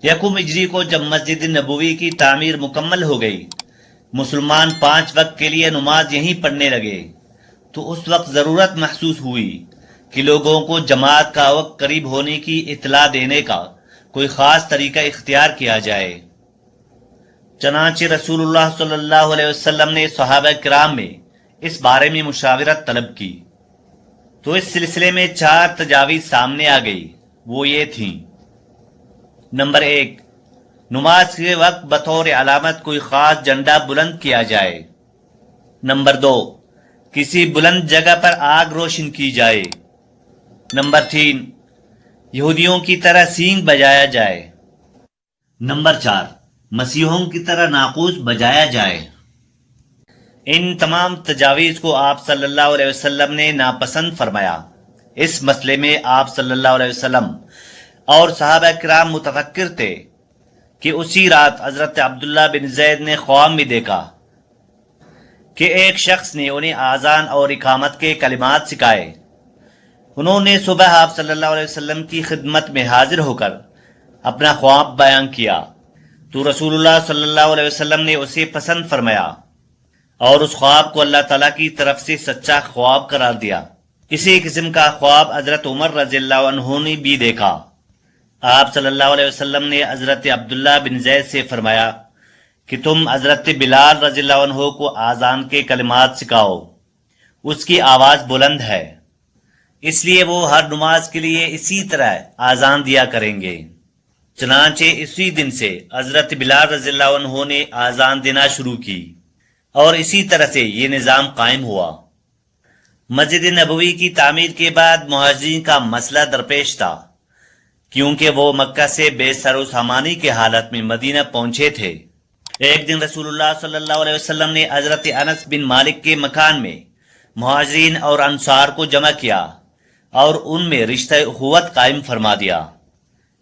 یکم ہجری کو جب مسجد نبوی کی تعمیر مکمل ہو گئی، مسلمان 5 وقت کے لیے نماز یہیں پڑھنے لگے، تو اس وقت ضرورت محسوس ہوئی کہ لوگوں کو جماعت کا وقت قریب ہونے کی اطلاع دینے کا کوئی خاص طریقہ اختیار کیا جائے۔ چنانچہ رسول اللہ صلی اللہ علیہ وسلم نے صحابہ کرام میں اس بارے میں مشاورت طلب کی، تو اس سلسلے میں 4 تجاویز سامنے آ گئی۔ وہ یہ تھیں: نمبر 1، نماز کے وقت بطور علامت کوئی خاص جھنڈا بلند کیا جائے۔ نمبر 2، کسی بلند جگہ پر آگ روشن کی جائے۔ نمبر 3، یہودیوں کی طرح سینگ بجایا جائے۔ نمبر 4، مسیحوں کی طرح ناقوس بجایا جائے۔ ان تمام تجاویز کو آپ صلی اللہ علیہ وسلم نے ناپسند فرمایا۔ اس مسئلے میں آپ صلی اللہ علیہ وسلم اور صحابہ کرام متفکر تھے کہ اسی رات حضرت عبداللہ بن زید نے خواب میں دیکھا کہ ایک شخص نے انہیں آذان اور اقامت کے کلمات سکھائے۔ انہوں نے صبح آپ صلی اللہ علیہ وسلم کی خدمت میں حاضر ہو کر اپنا خواب بیان کیا، تو رسول اللہ صلی اللہ علیہ وسلم نے اسے پسند فرمایا اور اس خواب کو اللہ تعالیٰ کی طرف سے سچا خواب قرار دیا۔ اسی قسم کا خواب حضرت عمر رضی اللہ عنہ نے بھی دیکھا۔ آپ صلی اللہ علیہ وسلم نے حضرت عبداللہ بن زید سے فرمایا کہ تم حضرت بلال رضی اللہ عنہ کو آذان کے کلمات سکھاؤ، اس کی آواز بلند ہے، اس لیے وہ ہر نماز کے لیے اسی طرح آذان دیا کریں گے۔ چنانچہ اسی دن سے حضرت بلال رضی اللہ عنہ نے آذان دینا شروع کی، اور اسی طرح سے یہ نظام قائم ہوا۔ مسجد نبوی کی تعمیر کے بعد مہاجرین کا مسئلہ درپیش تھا، کیونکہ وہ مکہ سے بے سر و سامانی کے حالت میں مدینہ پہنچے تھے۔ ایک دن رسول اللہ صلی اللہ علیہ وسلم نے حضرت انس بن مالک کے مکان میں مہاجرین اور انصار کو جمع کیا اور ان میں رشتہ اخوت قائم فرما دیا۔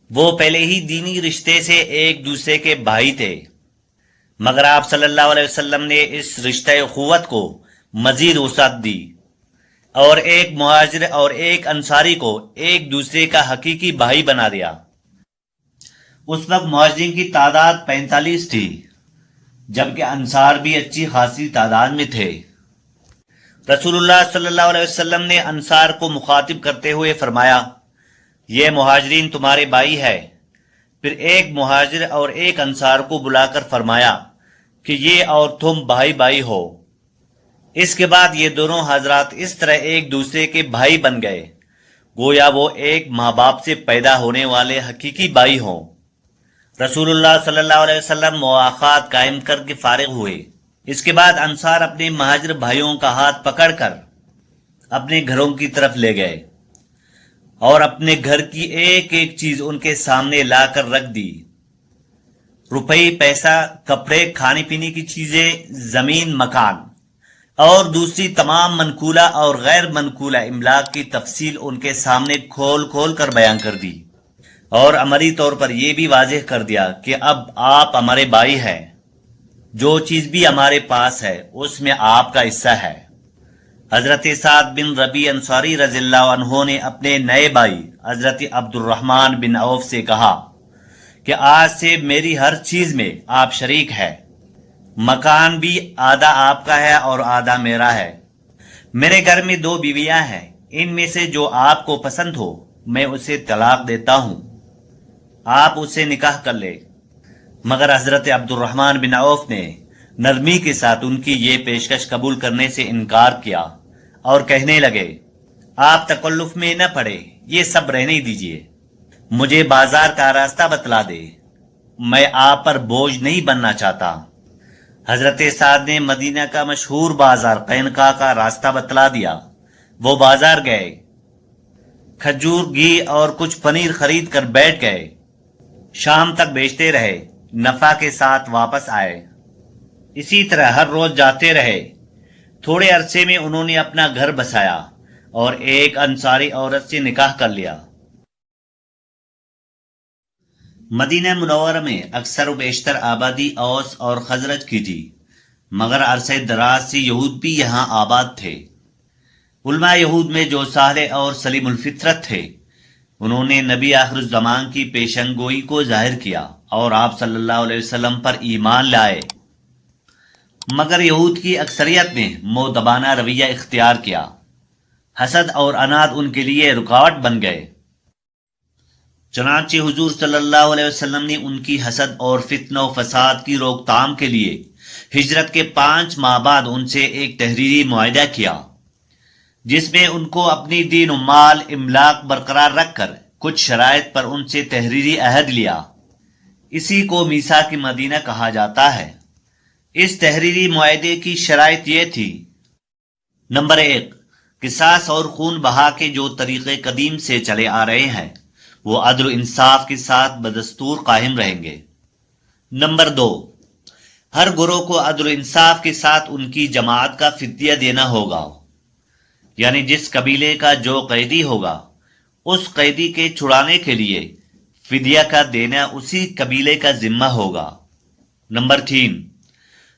وہ پہلے ہی دینی رشتے سے ایک دوسرے کے بھائی تھے، مگر آپ صلی اللہ علیہ وسلم نے اس رشتہ اخوت کو مزید وسعت دی اور ایک مہاجر اور ایک انصاری کو ایک دوسرے کا حقیقی بھائی بنا دیا۔ اس وقت مہاجرین کی تعداد 45 تھی، جبکہ انصار بھی اچھی خاصی تعداد میں تھے۔ رسول اللہ صلی اللہ علیہ وسلم نے انصار کو مخاطب کرتے ہوئے فرمایا، یہ مہاجرین تمہارے بھائی ہے۔ پھر ایک مہاجر اور ایک انصار کو بلا کر فرمایا کہ یہ اور تم بھائی بھائی ہو۔ اس کے بعد یہ دونوں حضرات اس طرح ایک دوسرے کے بھائی بن گئے، گویا وہ ایک ماں باپ سے پیدا ہونے والے حقیقی بھائی ہوں۔ رسول اللہ صلی اللہ علیہ وسلم مواخات قائم کر کے فارغ ہوئے۔ اس کے بعد انصار اپنے مہاجر بھائیوں کا ہاتھ پکڑ کر اپنے گھروں کی طرف لے گئے اور اپنے گھر کی ایک ایک چیز ان کے سامنے لا کر رکھ دی۔ روپے، پیسہ، کپڑے، کھانے پینے کی چیزیں، زمین، مکان اور دوسری تمام منقولہ اور غیر منقولہ املاک کی تفصیل ان کے سامنے کھول کھول کر بیان کر دی، اور عملی طور پر یہ بھی واضح کر دیا کہ اب آپ ہمارے بھائی ہیں، جو چیز بھی ہمارے پاس ہے اس میں آپ کا حصہ ہے۔ حضرت سعد بن ربیع انصاری رضی اللہ عنہ نے اپنے نئے بھائی حضرت عبد الرحمن بن عوف سے کہا کہ آج سے میری ہر چیز میں آپ شریک ہیں، مکان بھی آدھا آپ کا ہے اور آدھا میرا ہے۔ میرے گھر میں 2 بیویاں ہیں، ان میں سے جو آپ کو پسند ہو میں اسے طلاق دیتا ہوں، آپ اسے نکاح کر لے۔ مگر حضرت عبد الرحمن بن عوف نے نرمی کے ساتھ ان کی یہ پیشکش قبول کرنے سے انکار کیا اور کہنے لگے، آپ تکلف میں نہ پڑے، یہ سب رہنے دیجئے، مجھے بازار کا راستہ بتلا دے، میں آپ پر بوجھ نہیں بننا چاہتا۔ حضرت سعد نے مدینہ کا مشہور بازار قینقاع کا راستہ بتلا دیا۔ وہ بازار گئے، کھجور، گھی اور کچھ پنیر خرید کر بیٹھ گئے، شام تک بیچتے رہے، نفع کے ساتھ واپس آئے۔ اسی طرح ہر روز جاتے رہے۔ تھوڑے عرصے میں انہوں نے اپنا گھر بسایا اور ایک انصاری عورت سے نکاح کر لیا۔ مدینہ منورہ میں اکثر و بیشتر آبادی اوس اور خزرج کی تھی، مگر عرصہ دراز سے یہود بھی یہاں آباد تھے۔ علماء یہود میں جو صالح اور سلیم الفطرت تھے، انہوں نے نبی آخر الزمان کی پیشن گوئی کو ظاہر کیا اور آپ صلی اللہ علیہ وسلم پر ایمان لائے، مگر یہود کی اکثریت نے مؤدبانہ رویہ اختیار کیا۔ حسد اور اناد ان کے لیے رکاوٹ بن گئے۔ چنانچہ حضور صلی اللہ علیہ وسلم نے ان کی حسد اور فتنہ و فساد کی روک تھام کے لیے ہجرت کے 5 ماہ بعد ان سے ایک تحریری معاہدہ کیا، جس میں ان کو اپنی دین و مال املاک برقرار رکھ کر کچھ شرائط پر ان سے تحریری عہد لیا۔ اسی کو میثاق مدینہ کہا جاتا ہے۔ اس تحریری معاہدے کی شرائط یہ تھی: نمبر 1، قصاص اور خون بہا کے جو طریقے قدیم سے چلے آ رہے ہیں وہ عدل و انصاف کے ساتھ بدستور قائم رہیں گے۔ نمبر 2، ہر گروہ کو عدل و انصاف کے ساتھ ان کی جماعت کا فدیہ دینا ہوگا، یعنی جس قبیلے کا جو قیدی ہوگا اس قیدی کے چھڑانے کے لیے فدیہ کا دینا اسی قبیلے کا ذمہ ہوگا۔ نمبر 3،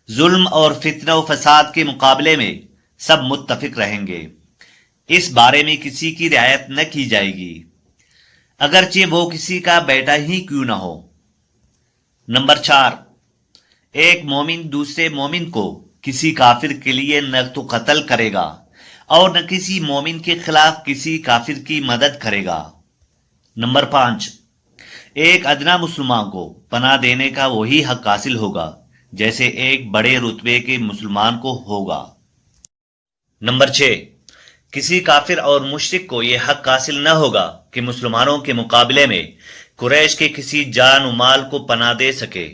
ظلم اور فتنہ و فساد کے مقابلے میں سب متفق رہیں گے، اس بارے میں کسی کی رعایت نہ کی جائے گی، اگرچہ وہ کسی کا بیٹا ہی کیوں نہ ہو۔ نمبر 4، ایک مومن دوسرے مومن کو کسی کافر کے لیے نہ تو قتل کرے گا اور نہ کسی مومن کے خلاف کسی کافر کی مدد کرے گا۔ نمبر 5، ایک ادنا مسلمان کو پناہ دینے کا وہی حق حاصل ہوگا جیسے ایک بڑے رتبے کے مسلمان کو ہوگا۔ نمبر 6، کسی کافر اور مشرک کو یہ حق حاصل نہ ہوگا کہ مسلمانوں کے مقابلے میں قریش کے کسی جان و مال کو پناہ دے سکے۔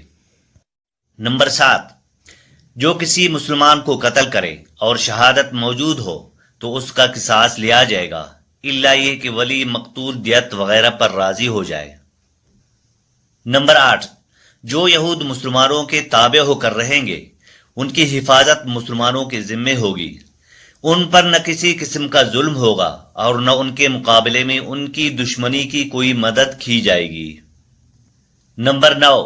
نمبر 7، جو کسی مسلمان کو قتل کرے اور شہادت موجود ہو تو اس کا قصاص لیا جائے گا، الا یہ کہ ولی مقتول دیت وغیرہ پر راضی ہو جائے۔ نمبر 8، جو یہود مسلمانوں کے تابع ہو کر رہیں گے ان کی حفاظت مسلمانوں کے ذمے ہوگی، ان پر نہ کسی قسم کا ظلم ہوگا اور نہ ان کے مقابلے میں ان کی دشمنی کی کوئی مدد کی جائے گی۔ نمبر 9،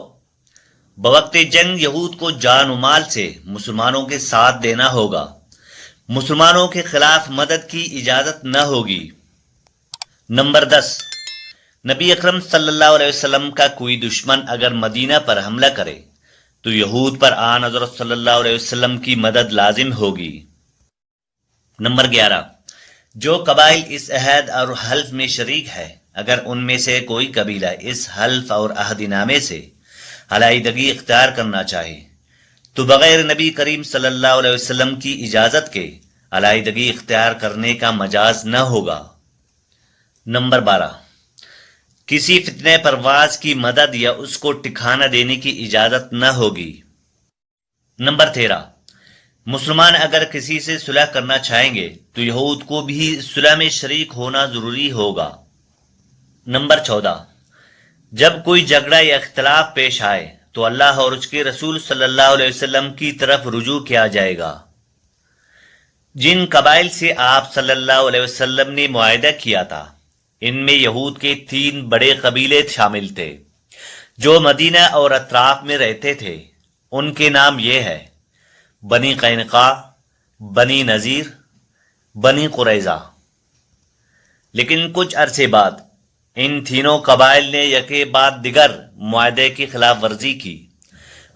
بوقت جنگ یہود کو جان و مال سے مسلمانوں کے ساتھ دینا ہوگا، مسلمانوں کے خلاف مدد کی اجازت نہ ہوگی۔ نمبر 10، نبی اکرم صلی اللہ علیہ وسلم کا کوئی دشمن اگر مدینہ پر حملہ کرے تو یہود پر آن حضرت صلی اللہ علیہ وسلم کی مدد لازم ہوگی۔ نمبر 11، جو قبائل اس عہد اور حلف میں شریک ہے اگر ان میں سے کوئی قبیلہ اس حلف اور عہد نامے سے علیحدگی اختیار کرنا چاہے تو بغیر نبی کریم صلی اللہ علیہ وسلم کی اجازت کے علیحدگی اختیار کرنے کا مجاز نہ ہوگا۔ نمبر 12، کسی فتنہ پرواز کی مدد یا اس کو ٹھکانہ دینے کی اجازت نہ ہوگی۔ نمبر 13، مسلمان اگر کسی سے صلح کرنا چاہیں گے تو یہود کو بھی صلح میں شریک ہونا ضروری ہوگا۔ نمبر 14، جب کوئی جھگڑا یا اختلاف پیش آئے تو اللہ اور اس کے رسول صلی اللہ علیہ وسلم کی طرف رجوع کیا جائے گا۔ جن قبائل سے آپ صلی اللہ علیہ وسلم نے معاہدہ کیا تھا ان میں یہود کے 3 بڑے قبیلے شامل تھے جو مدینہ اور اطراف میں رہتے تھے۔ ان کے نام یہ ہے: بنی قینقاع، بنی نذیر، بنی قریظہ۔ لیکن کچھ عرصے بعد ان تینوں قبائل نے یکے بعد دیگر معاہدے کی خلاف ورزی کی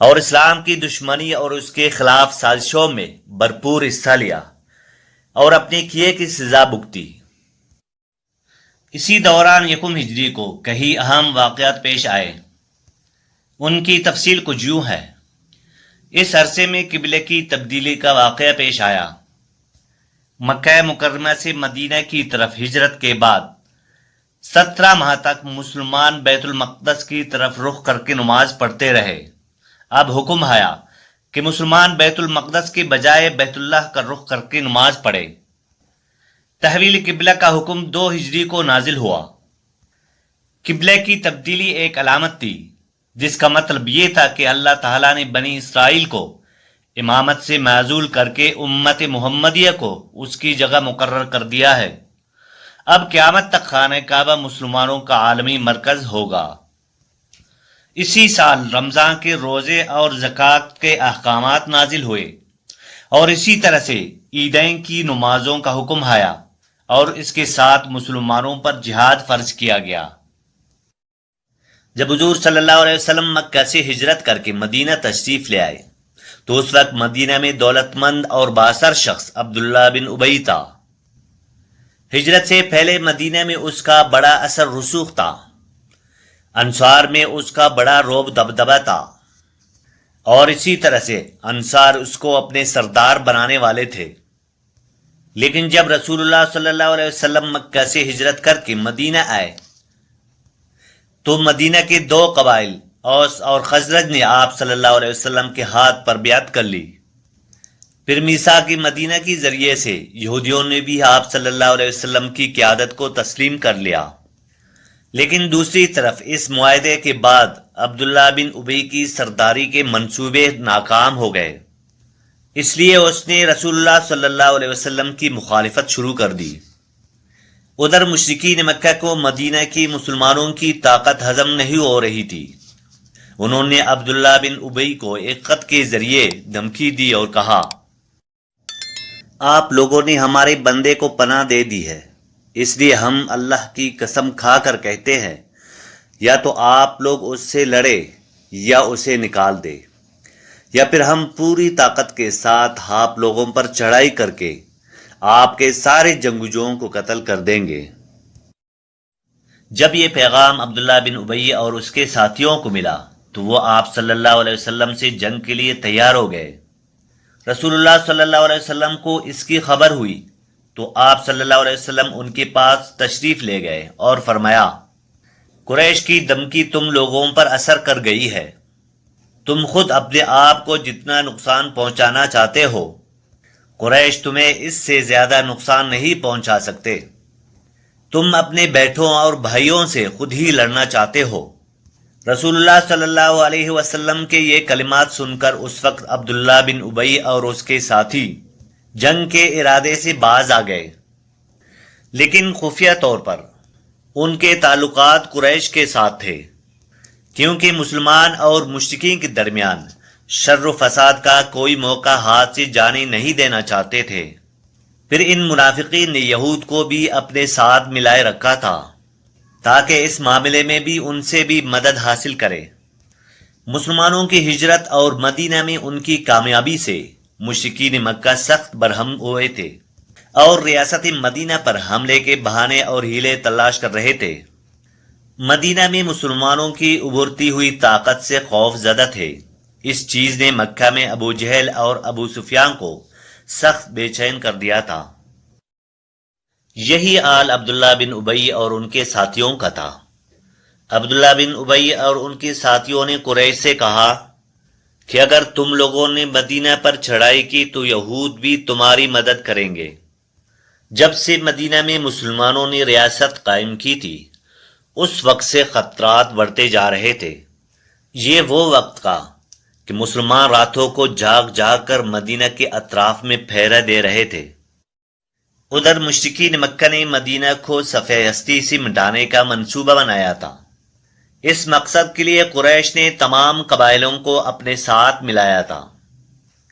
اور اسلام کی دشمنی اور اس کے خلاف سازشوں میں بھرپور حصہ لیا اور اپنے کیے کی سزا بھگتی۔ اسی دوران یکم ہجری کو کئی اہم واقعات پیش آئے۔ ان کی تفصیل کچھ یوں ہے۔ اس عرصے میں قبلے کی تبدیلی کا واقعہ پیش آیا۔ مکہ مکرمہ سے مدینہ کی طرف ہجرت کے بعد 17 ماہ تک مسلمان بیت المقدس کی طرف رخ کر کے نماز پڑھتے رہے۔ اب حکم آیا کہ مسلمان بیت المقدس کے بجائے بیت اللہ کا رخ کر کے نماز پڑھے۔ تحویل قبلہ کا حکم 2 ہجری کو نازل ہوا۔ قبلے کی تبدیلی ایک علامت تھی جس کا مطلب یہ تھا کہ اللہ تعالیٰ نے بنی اسرائیل کو امامت سے معزول کر کے امت محمدیہ کو اس کی جگہ مقرر کر دیا ہے۔ اب قیامت تک خانہ کعبہ مسلمانوں کا عالمی مرکز ہوگا۔ اسی سال رمضان کے روزے اور زکوٰۃ کے احکامات نازل ہوئے اور اسی طرح سے عیدین کی نمازوں کا حکم آیا اور اس کے ساتھ مسلمانوں پر جہاد فرض کیا گیا۔ جب حضور صلی اللہ علیہ وسلم مکہ سے ہجرت کر کے مدینہ تشریف لے آئے تو اس وقت مدینہ میں دولت مند اور بااثر شخص عبداللہ بن ابی تھا۔ ہجرت سے پہلے مدینہ میں اس کا بڑا اثر رسوخ تھا، انصار میں اس کا بڑا رعب دبدبہ تھا، اور اسی طرح سے انصار اس کو اپنے سردار بنانے والے تھے۔ لیکن جب رسول اللہ صلی اللہ علیہ وسلم مکہ سے ہجرت کر کے مدینہ آئے تو مدینہ کے دو قبائل اوس اور خزرج نے آپ صلی اللہ علیہ وسلم کے ہاتھ پر بیعت کر لی۔ پھر میثاق مدینہ کے ذریعے سے یہودیوں نے بھی آپ صلی اللہ علیہ وسلم کی قیادت کو تسلیم کر لیا۔ لیکن دوسری طرف اس معاہدے کے بعد عبداللہ بن ابی کی سرداری کے منصوبے ناکام ہو گئے، اس لیے اس نے رسول اللہ صلی اللہ علیہ وسلم کی مخالفت شروع کر دی۔ ادھر مشرکین مکہ کو مدینہ کی مسلمانوں کی طاقت ہضم نہیں ہو رہی تھی۔ انہوں نے عبداللہ بن ابی کو ایک خط کے ذریعے دھمکی دی اور کہا، آپ لوگوں نے ہمارے بندے کو پناہ دے دی ہے، اس لیے ہم اللہ کی قسم کھا کر کہتے ہیں یا تو آپ لوگ اس سے لڑے یا اسے نکال دے، یا پھر ہم پوری طاقت کے ساتھ آپ لوگوں پر چڑھائی کر کے آپ کے سارے جنگجوؤں کو قتل کر دیں گے۔ جب یہ پیغام عبداللہ بن ابی اور اس کے ساتھیوں کو ملا تو وہ آپ صلی اللہ علیہ وسلم سے جنگ کے لیے تیار ہو گئے۔ رسول اللہ صلی اللہ علیہ وسلم کو اس کی خبر ہوئی تو آپ صلی اللہ علیہ وسلم ان کے پاس تشریف لے گئے اور فرمایا، قریش کی دھمکی تم لوگوں پر اثر کر گئی ہے، تم خود اپنے آپ کو جتنا نقصان پہنچانا چاہتے ہو قریش تمہیں اس سے زیادہ نقصان نہیں پہنچا سکتے، تم اپنے بیٹوں اور بھائیوں سے خود ہی لڑنا چاہتے ہو۔ رسول اللہ صلی اللہ علیہ وسلم کے یہ کلمات سن کر اس وقت عبداللہ بن ابی اور اس کے ساتھی جنگ کے ارادے سے باز آ گئے، لیکن خفیہ طور پر ان کے تعلقات قریش کے ساتھ تھے، کیونکہ مسلمان اور مشرکین کے درمیان شر و فساد کا کوئی موقع ہاتھ سے جانے نہیں دینا چاہتے تھے۔ پھر ان منافقین نے یہود کو بھی اپنے ساتھ ملائے رکھا تھا تاکہ اس معاملے میں بھی ان سے بھی مدد حاصل کرے۔ مسلمانوں کی ہجرت اور مدینہ میں ان کی کامیابی سے مشرکین مکہ سخت برہم ہوئے تھے اور ریاست مدینہ پر حملے کے بہانے اور ہیلے تلاش کر رہے تھے۔ مدینہ میں مسلمانوں کی ابھرتی ہوئی طاقت سے خوف زدہ تھے۔ اس چیز نے مکہ میں ابو جہل اور ابو سفیان کو سخت بے چین کر دیا تھا۔ یہی حال عبداللہ بن ابی اور ان کے ساتھیوں کا تھا۔ عبداللہ بن ابی اور ان کے ساتھیوں نے قریش سے کہا کہ اگر تم لوگوں نے مدینہ پر چڑھائی کی تو یہود بھی تمہاری مدد کریں گے۔ جب سے مدینہ میں مسلمانوں نے ریاست قائم کی تھی اس وقت سے خطرات بڑھتے جا رہے تھے۔ یہ وہ وقت تھا کہ مسلمان راتوں کو جاگ جاگ کر مدینہ کے اطراف میں پھیرا دے رہے تھے۔ ادھر مشرکین مکہ نے مدینہ کو صفحہ ہستی سے مٹانے کا منصوبہ بنایا تھا۔ اس مقصد کے لیے قریش نے تمام قبائلوں کو اپنے ساتھ ملایا تھا۔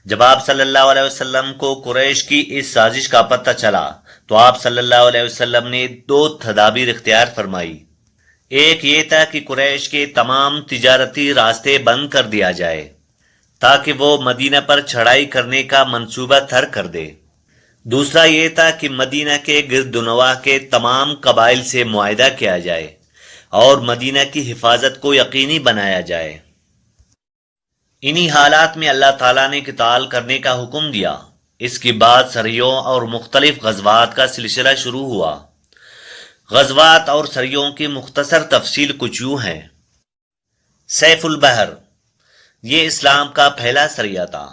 جب آپ صلی اللہ علیہ وسلم کو قریش کی اس سازش کا پتہ چلا تو آپ صلی اللہ علیہ وسلم نے دو تدابیر اختیار فرمائی۔ ایک یہ تھا کہ قریش کے تمام تجارتی راستے بند کر دیا جائے تاکہ وہ مدینہ پر چڑھائی کرنے کا منصوبہ ترک کر دے۔ دوسرا یہ تھا کہ مدینہ کے گرد و نواح کے تمام قبائل سے معاہدہ کیا جائے اور مدینہ کی حفاظت کو یقینی بنایا جائے۔ انہی حالات میں اللہ تعالیٰ نے قتال کرنے کا حکم دیا۔ اس کے بعد سریوں اور مختلف غزوات کا سلسلہ شروع ہوا۔ غزوات اور سریوں کی مختصر تفصیل کچھ یوں ہے۔ سیف البحر، یہ اسلام کا پہلا سریہ تھا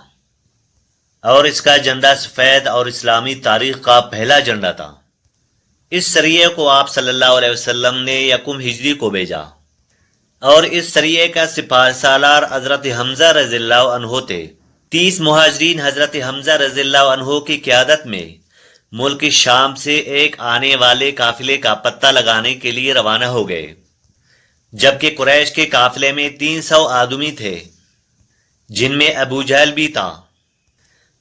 اور اس کا جھنڈا سفید اور اسلامی تاریخ کا پہلا جھنڈا تھا۔ اس سریے کو آپ صلی اللہ علیہ وسلم نے یکم ہجری کو بھیجا اور اس سریے کا سپاہ سالار حضرت حمزہ رضی اللہ عنہ تھے۔ 30 مہاجرین حضرت حمزہ رضی اللہ عنہ کی قیادت میں ملک شام سے ایک آنے والے قافلے کا پتہ لگانے کے لیے روانہ ہو گئے، جبکہ قریش کے قافلے میں 300 آدمی تھے جن میں ابو جہل بھی تھا۔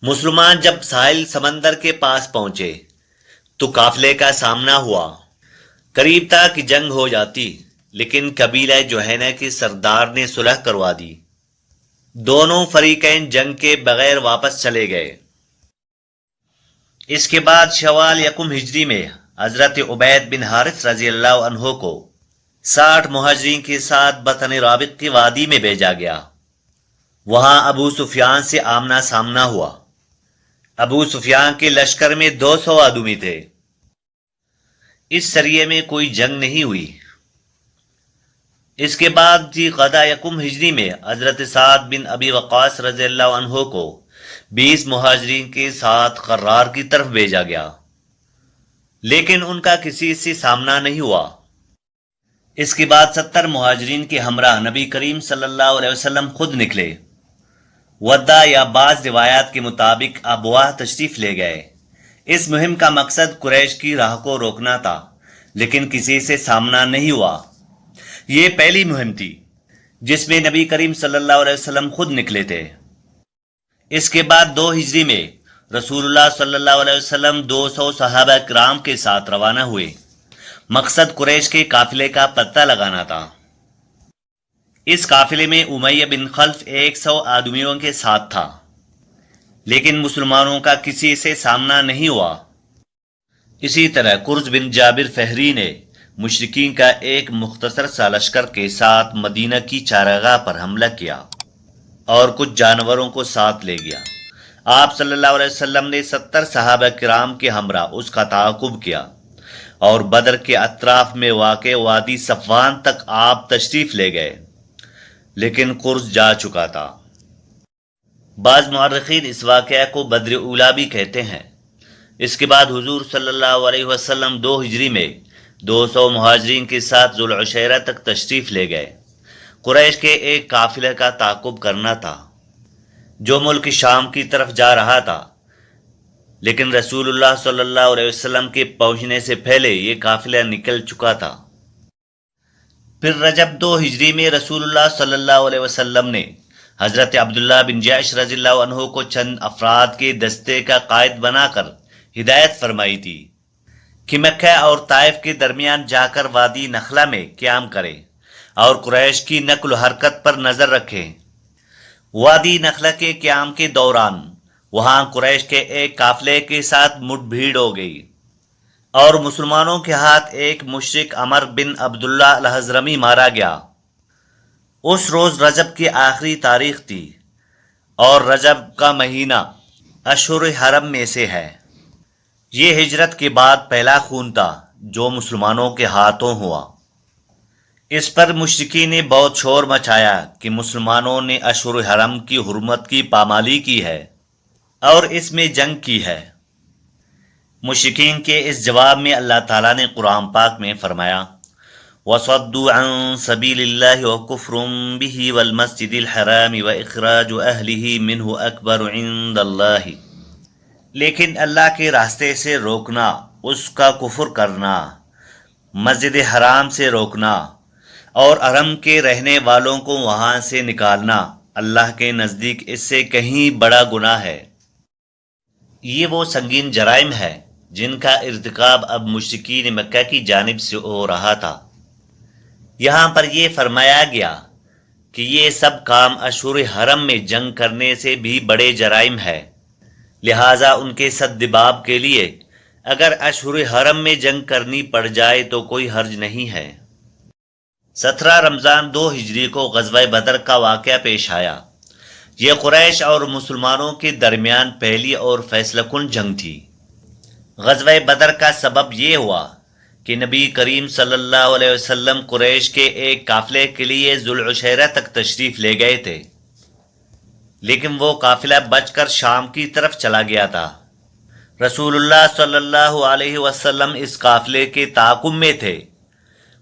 مسلمان جب ساحل سمندر کے پاس پہنچے تو قافلے کا سامنا ہوا۔ قریب تھا کہ جنگ ہو جاتی، لیکن قبیلہ جوہینہ کے سردار نے صلح کروا دی۔ دونوں فریقین جنگ کے بغیر واپس چلے گئے۔ اس کے بعد شوال یکم ہجری میں حضرت عبید بن حارث رضی اللہ عنہ کو 60 مہاجرین کے ساتھ بطن رابق کی وادی میں بھیجا گیا۔ وہاں ابو سفیان سے آمنا سامنا ہوا۔ ابو سفیان کے لشکر میں 200 آدمی تھے۔ اس سریے میں کوئی جنگ نہیں ہوئی۔ اس کے بعد غدا یکم ہجری میں حضرت سعد بن ابی وقاص رضی اللہ عنہ کو 20 مہاجرین کے ساتھ قرار کی طرف بھیجا گیا، لیکن ان کا کسی سے سامنا نہیں ہوا۔ اس کے بعد 70 مہاجرین کے ہمراہ نبی کریم صلی اللہ علیہ وسلم خود نکلے۔ ودہ یا بعض روایات کے مطابق ابواہ تشریف لے گئے۔ اس مہم کا مقصد قریش کی راہ کو روکنا تھا، لیکن کسی سے سامنا نہیں ہوا۔ یہ پہلی مہم تھی جس میں نبی کریم صلی اللہ علیہ وسلم خود نکلے تھے۔ اس کے بعد 2 ہجری میں رسول اللہ صلی اللہ علیہ وسلم 200 صحابہ کرام کے ساتھ روانہ ہوئے۔ مقصد قریش کے قافلے کا پتہ لگانا تھا۔ اس قافلے میں امیہ بن خلف 100 آدمیوں کے ساتھ تھا، لیکن مسلمانوں کا کسی سے سامنا نہیں ہوا۔ اسی طرح قرظ بن جابر فہری نے مشرکین کا ایک مختصر سا لشکر کے ساتھ مدینہ کی چارگاہ پر حملہ کیا اور کچھ جانوروں کو ساتھ لے گیا۔ آپ صلی اللہ علیہ وسلم نے 70 صحابہ کرام کے ہمراہ اس کا تعاقب کیا اور بدر کے اطراف میں واقع وادی صفوان تک آپ تشریف لے گئے، لیکن قرظ جا چکا تھا۔ بعض مورخین اس واقعہ کو بدر اولی بھی کہتے ہیں۔ اس کے بعد حضور صلی اللہ علیہ وسلم 2 ہجری میں 200 مہاجرین کے ساتھ ذوالعشیرہ تک تشریف لے گئے۔ قریش کے ایک قافلے کا تعاقب کرنا تھا جو ملک شام کی طرف جا رہا تھا، لیکن رسول اللہ صلی اللہ علیہ وسلم کے پہنچنے سے پہلے یہ قافلہ نکل چکا تھا۔ پھر رجب 2 ہجری میں رسول اللہ صلی اللہ علیہ وسلم نے حضرت عبداللہ بن جعش رضی اللہ عنہ کو چند افراد کے دستے کا قائد بنا کر ہدایت فرمائی تھی کہ مکہ اور طائف کے درمیان جا کر وادی نخلہ میں قیام کرے اور قریش کی نقل و حرکت پر نظر رکھے۔ وادی نخلہ کے قیام کے دوران وہاں قریش کے ایک قافلے کے ساتھ مٹ بھیڑ ہو گئی اور مسلمانوں کے ہاتھ ایک مشرک عمر بن عبداللہ الحضرمی مارا گیا۔ اس روز رجب کی آخری تاریخ تھی اور رجب کا مہینہ اشہر حرم میں سے ہے۔ یہ ہجرت کے بعد پہلا خون تھا جو مسلمانوں کے ہاتھوں ہوا۔ اس پر مشرکین نے بہت شور مچایا کہ مسلمانوں نے اشہر حرم کی حرمت کی پامالی کی ہے اور اس میں جنگ کی ہے۔ مشرکین کے اس جواب میں اللہ تعالیٰ نے قرآن پاک میں فرمایا وَصَدُّوا عَن سَبِيلِ اللَّهِ وَكُفْرٌ بِهِ وَالْمَسْجِدِ الْحَرَامِ وَإِخْرَاجُ أَهْلِهِ مِنْهُ أَكْبَرُ عِندَ اللَّهِ، لیکن اللہ کے راستے سے روکنا، اس کا کفر کرنا، مسجد حرام سے روکنا اور حرم کے رہنے والوں کو وہاں سے نکالنا اللہ کے نزدیک اس سے کہیں بڑا گناہ ہے۔ یہ وہ سنگین جرائم ہے جن کا ارتکاب اب مشرکین مکہ کی جانب سے ہو رہا تھا۔ یہاں پر یہ فرمایا گیا کہ یہ سب کام اشہر حرم میں جنگ کرنے سے بھی بڑے جرائم ہے، لہٰذا ان کے سدباب کے لیے اگر اشہر حرم میں جنگ کرنی پڑ جائے تو کوئی حرج نہیں ہے۔ 17 رمضان 2 ہجری کو غزوہ بدر کا واقعہ پیش آیا۔ یہ قریش اور مسلمانوں کے درمیان پہلی اور فیصلہ کن جنگ تھی۔ غزوہ بدر کا سبب یہ ہوا کہ نبی کریم صلی اللہ علیہ وسلم قریش کے ایک قافلے کے لیے ذوالعشیرہ تک تشریف لے گئے تھے، لیکن وہ قافلہ بچ کر شام کی طرف چلا گیا تھا۔ رسول اللہ صلی اللہ علیہ وسلم اس قافلے کے تعاقب میں تھے۔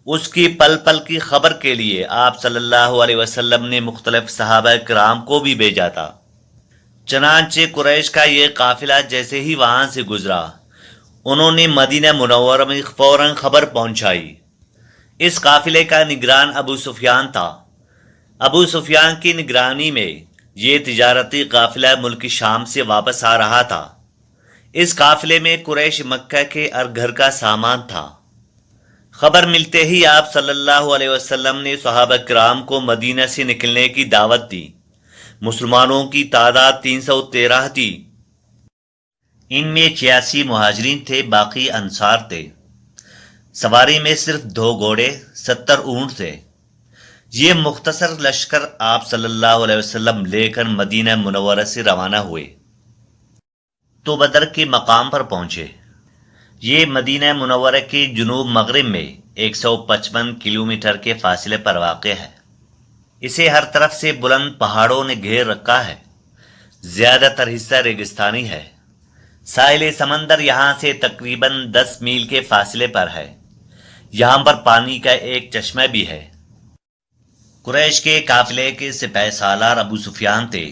اس کی پل پل کی خبر کے لیے آپ صلی اللہ علیہ وسلم نے مختلف صحابہ کرام کو بھی بھیجا تھا۔ چنانچہ قریش کا یہ قافلہ جیسے ہی وہاں سے گزرا، انہوں نے مدینہ منورہ میں فوراً خبر پہنچائی۔ اس قافلے کا نگران ابو سفیان تھا۔ ابو سفیان کی نگرانی میں یہ تجارتی قافلہ ملک شام سے واپس آ رہا تھا۔ اس قافلے میں قریش مکہ کے ہر گھر کا سامان تھا۔ خبر ملتے ہی آپ صلی اللہ علیہ وسلم نے صحابہ کرام کو مدینہ سے نکلنے کی دعوت دی۔ مسلمانوں کی تعداد 313 تھی۔ ان میں 86 مہاجرین تھے، باقی انصار تھے۔ سواری میں صرف 2 گھوڑے، 70 اونٹ تھے۔ یہ مختصر لشکر آپ صلی اللہ علیہ وسلم لے کر مدینہ منورہ سے روانہ ہوئے تو بدر کے مقام پر پہنچے۔ یہ مدینہ منورہ کے جنوب مغرب میں 155 کلومیٹر کے فاصلے پر واقع ہے۔ اسے ہر طرف سے بلند پہاڑوں نے گھیر رکھا ہے۔ زیادہ تر حصہ ریگستانی ہے۔ ساحل سمندر یہاں سے تقریباً 10 میل کے فاصلے پر ہے۔ یہاں پر پانی کا ایک چشمہ بھی ہے۔ قریش کے قافلے کے سپہ سالار ابو سفیان تھے۔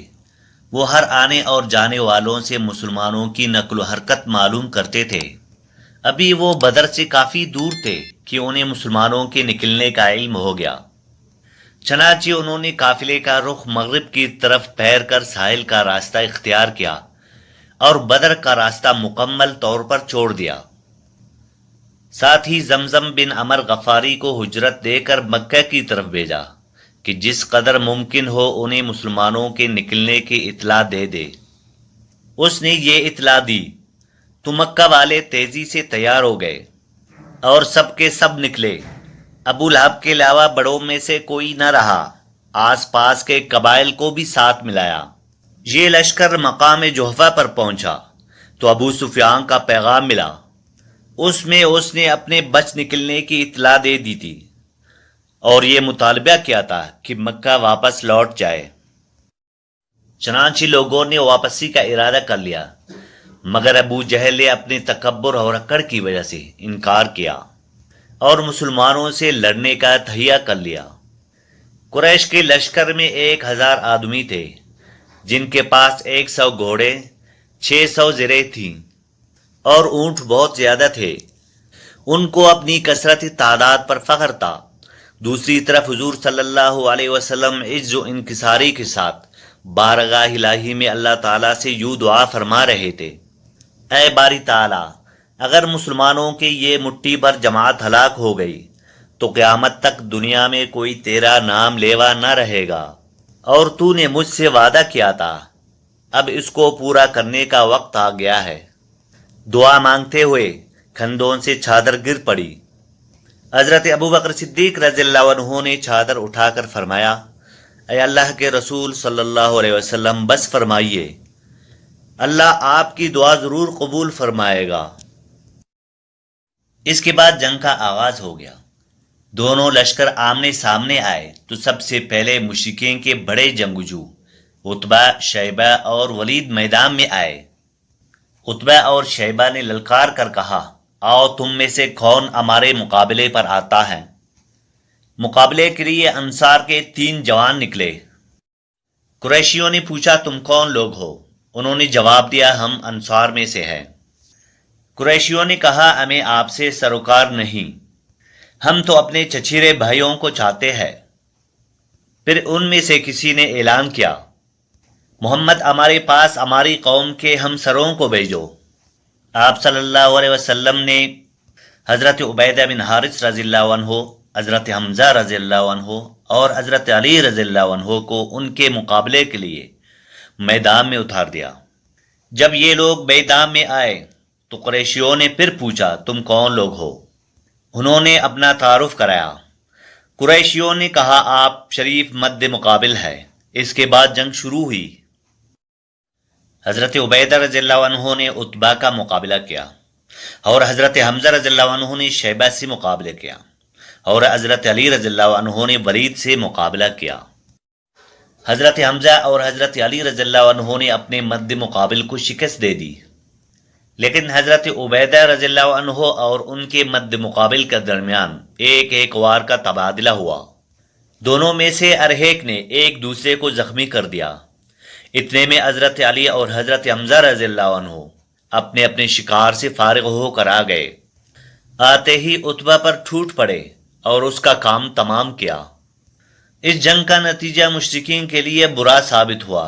وہ ہر آنے اور جانے والوں سے مسلمانوں کی نقل و حرکت معلوم کرتے تھے۔ ابھی وہ بدر سے کافی دور تھے کہ انہیں مسلمانوں کے نکلنے کا علم ہو گیا۔ چنانچہ انہوں نے قافلے کا رخ مغرب کی طرف پھیر کر ساحل کا راستہ اختیار کیا اور بدر کا راستہ مکمل طور پر چھوڑ دیا۔ ساتھ ہی زمزم بن عمر غفاری کو ہجرت دے کر مکہ کی طرف بھیجا کہ جس قدر ممکن ہو انہیں مسلمانوں کے نکلنے کی اطلاع دے دے۔ اس نے یہ اطلاع دی تو مکہ والے تیزی سے تیار ہو گئے اور سب کے سب نکلے۔ ابو لہب کے علاوہ بڑوں میں سے کوئی نہ رہا۔ آس پاس کے قبائل کو بھی ساتھ ملایا۔ یہ لشکر مقام جوحفہ پر پہنچا تو ابو سفیان کا پیغام ملا۔ اس میں اس نے اپنے بچ نکلنے کی اطلاع دے دی تھی اور یہ مطالبہ کیا تھا کہ مکہ واپس لوٹ جائے۔ چنانچہ لوگوں نے واپسی کا ارادہ کر لیا، مگر ابو جہل نے اپنے تکبر اور اکڑ کی وجہ سے انکار کیا اور مسلمانوں سے لڑنے کا تہیہ کر لیا۔ قریش کے لشکر میں 1000 آدمی تھے، جن کے پاس 100 گھوڑے، 600 زریں تھیں اور اونٹ بہت زیادہ تھے۔ ان کو اپنی کثرت تعداد پر فخر تھا۔ دوسری طرف حضور صلی اللہ علیہ وسلم عجز و انکساری کے ساتھ بارگاہ الہی میں اللہ تعالیٰ سے یوں دعا فرما رہے تھے: اے باری تعالیٰ، اگر مسلمانوں کی یہ مٹھی بھر جماعت ہلاک ہو گئی تو قیامت تک دنیا میں کوئی تیرا نام لیوا نہ رہے گا، اور تو نے مجھ سے وعدہ کیا تھا، اب اس کو پورا کرنے کا وقت آ گیا ہے۔ دعا مانگتے ہوئے کندھوں سے چادر گر پڑی۔ حضرت ابوبکر صدیق رضی اللہ عنہ نے چادر اٹھا کر فرمایا: اے اللہ کے رسول صلی اللہ علیہ وسلم، بس فرمائیے، اللہ آپ کی دعا ضرور قبول فرمائے گا۔ اس کے بعد جنگ کا آغاز ہو گیا۔ دونوں لشکر آمنے سامنے آئے تو سب سے پہلے مشرکین کے بڑے جنگجو عتبہ، شیبہ اور ولید میدان میں آئے۔ عتبہ اور شیبہ نے للکار کر کہا: آؤ، تم میں سے کون ہمارے مقابلے پر آتا ہے؟ مقابلے کے لیے انصار کے 3 جوان نکلے۔ قریشیوں نے پوچھا: تم کون لوگ ہو؟ انہوں نے جواب دیا: ہم انصار میں سے ہیں۔ قریشیوں نے کہا: ہمیں آپ سے سروکار نہیں، ہم تو اپنے چچیرے بھائیوں کو چاہتے ہیں۔ پھر ان میں سے کسی نے اعلان کیا: محمد ہمارے پاس ہماری قوم کے ہم سروں کو بھیجو۔ آپ صلی اللہ علیہ وسلم نے حضرت عبیدہ بن حارث رضی اللہ عنہ، حضرت حمزہ رضی اللہ عنہ اور حضرت علی رضی اللہ عنہ کو ان کے مقابلے کے لیے میدان میں اتار دیا۔ جب یہ لوگ میدان میں آئے تو قریشیوں نے پھر پوچھا: تم کون لوگ ہو؟ انہوں نے اپنا تعارف کرایا۔ قریشیوں نے کہا: آپ شریف مد مقابل ہے۔ اس کے بعد جنگ شروع ہوئی۔ حضرت عبیدہ رضی اللہ عنہ نے عتبہ کا مقابلہ کیا اور حضرت حمزہ رضی اللہ عنہ نے شیبہ سے مقابلہ کیا اور حضرت علی رضی اللہ عنہ نے ولید سے مقابلہ کیا۔ حضرت حمزہ اور حضرت علی رضی اللہ عنہ نے اپنے مد مقابل کو شکست دے دی، لیکن حضرت عبیدہ رضی اللہ عنہ اور ان کے مد مقابل کے درمیان ایک وار کا تبادلہ ہوا۔ دونوں میں سے ہر ایک نے ایک دوسرے کو زخمی کر دیا۔ اتنے میں حضرت علی اور حضرت حمزہ رضی اللہ عنہ اپنے اپنے شکار سے فارغ ہو کر آ گئے۔ آتے ہی عتبہ پر ٹوٹ پڑے اور اس کا کام تمام کیا۔ اس جنگ کا نتیجہ مشرکین کے لیے برا ثابت ہوا۔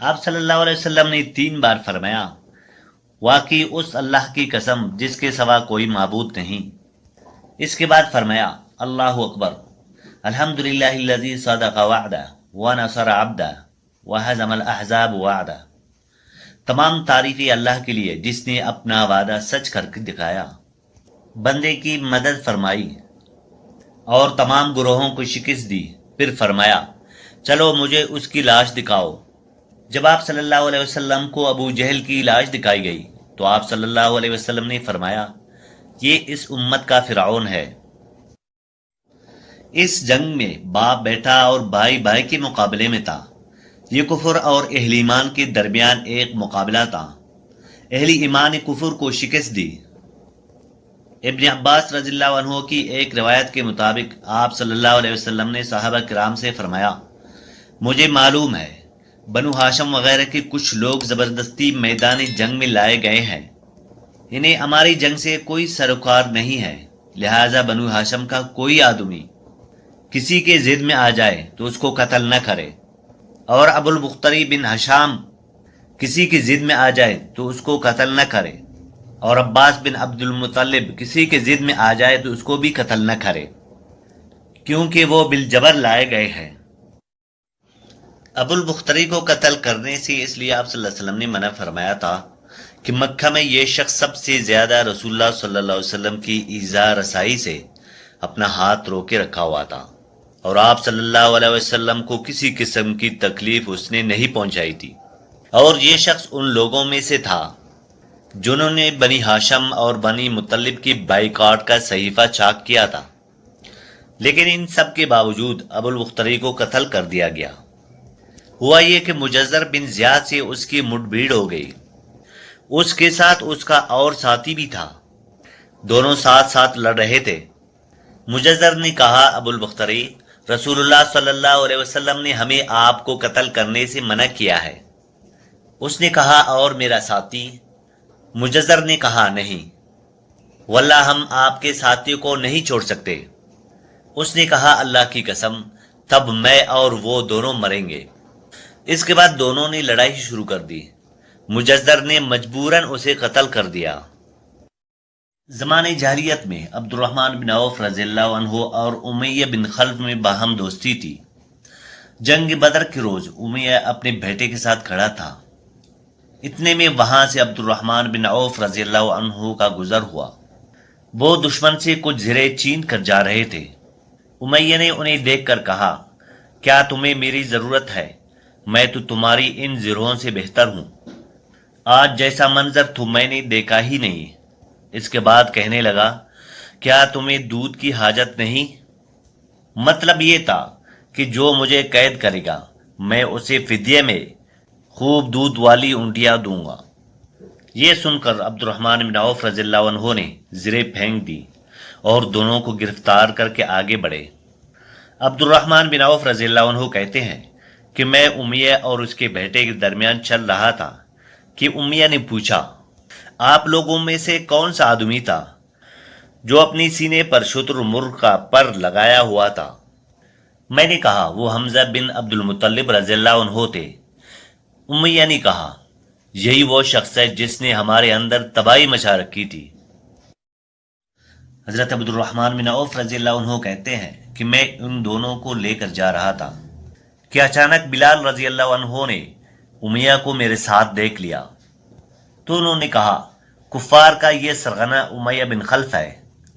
آپ صلی اللہ علیہ وسلم نے 3 بار فرمایا، واقعی اس اللہ کی قسم جس کے سوا کوئی معبود نہیں۔ اس کے بعد فرمایا، اللہ اکبر، الحمدللہ الذی صدق وعدہ ونصر عبدہ وہزم الاحزاب وعدہ۔ تمام تعریفیں اللہ کے لیے جس نے اپنا وعدہ سچ کر کے دکھایا، بندے کی مدد فرمائی اور تمام گروہوں کو شکست دی۔ پھر فرمایا، چلو مجھے اس کی لاش دکھاؤ۔ جب آپ صلی اللہ علیہ وسلم کو ابو جہل کی لاش دکھائی گئی تو آپ صلی اللہ علیہ وسلم نے فرمایا، یہ اس امت کا فرعون ہے۔ اس جنگ میں باپ بیٹا اور بھائی بھائی کے مقابلے میں تھا۔ یہ کفر اور اہل ایمان کے درمیان ایک مقابلہ تھا۔ اہل ایمان نے کفر کو شکست دی۔ ابن عباس رضی اللہ عنہ کی ایک روایت کے مطابق آپ صلی اللہ علیہ وسلم نے صحابہ کرام سے فرمایا، مجھے معلوم ہے بنو ہاشم وغیرہ کے کچھ لوگ زبردستی میدان جنگ میں لائے گئے ہیں، انہیں ہماری جنگ سے کوئی سروکار نہیں ہے، لہٰذا بنو ہاشم کا کوئی آدمی کسی کے ضد میں آ جائے تو اس کو قتل نہ کرے، اور ابو البختری بن ہشام کسی کی ضد میں آ جائے تو اس کو قتل نہ کرے، اور عباس بن عبد المطلب کسی کے ضد میں آ جائے تو اس کو بھی قتل نہ کرے، کیونکہ وہ بالجبر لائے گئے ہیں۔ ابو البختری کو قتل کرنے سے اس لیے آپ صلی اللہ علیہ وسلم نے منع فرمایا تھا کہ مکہ میں یہ شخص سب سے زیادہ رسول اللہ صلی اللہ علیہ وسلم کی ایذا رسائی سے اپنا ہاتھ روکے رکھا ہوا تھا، اور آپ صلی اللہ علیہ وسلم کو کسی قسم کی تکلیف اس نے نہیں پہنچائی تھی، اور یہ شخص ان لوگوں میں سے تھا جنہوں نے بنی ہاشم اور بنی مطلب کی بائیکاٹ کا صحیفہ چاک کیا تھا، لیکن ان سب کے باوجود ابو البختری کو قتل کر دیا گیا۔ ہوا یہ کہ مجزر بن زیاد سے اس کی مٹ بھیڑ ہو گئی، اس کے ساتھ اس کا اور ساتھی بھی تھا، دونوں ساتھ ساتھ لڑ رہے تھے۔ مجزر نے کہا، ابو البختری، رسول اللہ صلی اللہ علیہ وسلم نے ہمیں آپ کو قتل کرنے سے منع کیا ہے۔ اس نے کہا، اور میرا ساتھی؟ مجزر نے کہا، نہیں واللہ ہم آپ کے ساتھی کو نہیں چھوڑ سکتے۔ اس نے کہا، اللہ کی قسم، تب میں اور وہ دونوں مریں گے۔ اس کے بعد دونوں نے لڑائی شروع کر دی۔ مجزر نے مجبوراً اسے قتل کر دیا۔ زمانہ جاہلیت میں عبد الرحمن بن عوف رضی اللہ عنہ اور امیہ بن خلف میں باہم دوستی تھی۔ جنگ بدر کے روز امیہ اپنے بیٹے کے ساتھ کھڑا تھا، اتنے میں وہاں سے عبد الرحمن بن عوف رضی اللہ عنہ کا گزر ہوا۔ وہ دشمن سے کچھ زرے چین کر جا رہے تھے۔ امیہ نے انہیں دیکھ کر کہا، کیا تمہیں میری ضرورت ہے؟ میں تو تمہاری ان زرہوں سے بہتر ہوں، آج جیسا منظر تو میں نے دیکھا ہی نہیں۔ اس کے بعد کہنے لگا، کیا تمہیں دودھ کی حاجت نہیں؟ مطلب یہ تھا کہ جو مجھے قید کرے گا میں اسے فدیے میں خوب دودھ والی اونٹیاں دوں گا۔ یہ سن کر عبد الرحمن بن عوف رضی اللہ عنہ نے زرے پھینک دی اور دونوں کو گرفتار کر کے آگے بڑھے۔ عبد الرحمن بن عوف رضی اللہ عنہ کہتے ہیں کہ میں امیہ اور اس کے بیٹے کے درمیان چل رہا تھا کہ امیہ نے پوچھا، آپ لوگوں میں سے کون سا آدمی تھا جو اپنی سینے پر شتر مرغ کا پر لگایا ہوا تھا؟ میں نے کہا، وہ حمزہ بن عبد المطلب رضی اللہ عنہ تھے۔ امیہ نے کہا، یہی وہ شخص ہے جس نے ہمارے اندر تباہی مچا رکھی تھی۔ حضرت عبد الرحمن بن عوف رضی اللہ عنہ کہتے ہیں کہ میں ان دونوں کو لے کر جا رہا تھا کہ اچانک بلال رضی اللہ عنہ نے امیہ کو میرے ساتھ دیکھ لیا، تو انہوں نے کہا، کفار کا یہ سرغنہ امیہ بن خلف ہے،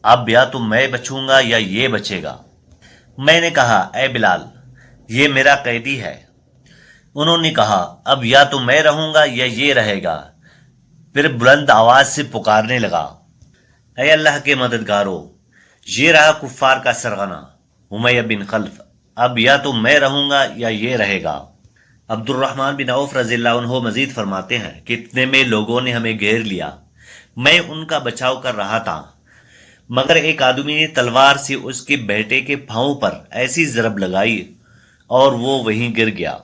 اب یا تو میں بچوں گا یا یہ بچے گا۔ میں نے کہا، اے بلال، یہ میرا قیدی ہے۔ انہوں نے کہا، اب یا تو میں رہوں گا یا یہ رہے گا۔ پھر بلند آواز سے پکارنے لگا، اے اللہ کے مددگارو، یہ رہا کفار کا سرغنہ امیہ بن خلف، اب یا تو میں رہوں گا یا یہ رہے گا۔ عبد الرحمن بن عوف رضی اللہ عنہ مزید فرماتے ہیں کہ اتنے میں لوگوں نے ہمیں گھیر لیا، میں ان کا بچاؤ کر رہا تھا، مگر ایک آدمی نے تلوار سے اس کے بیٹے کے پاؤں پر ایسی ضرب لگائی اور وہ وہیں گر گیا۔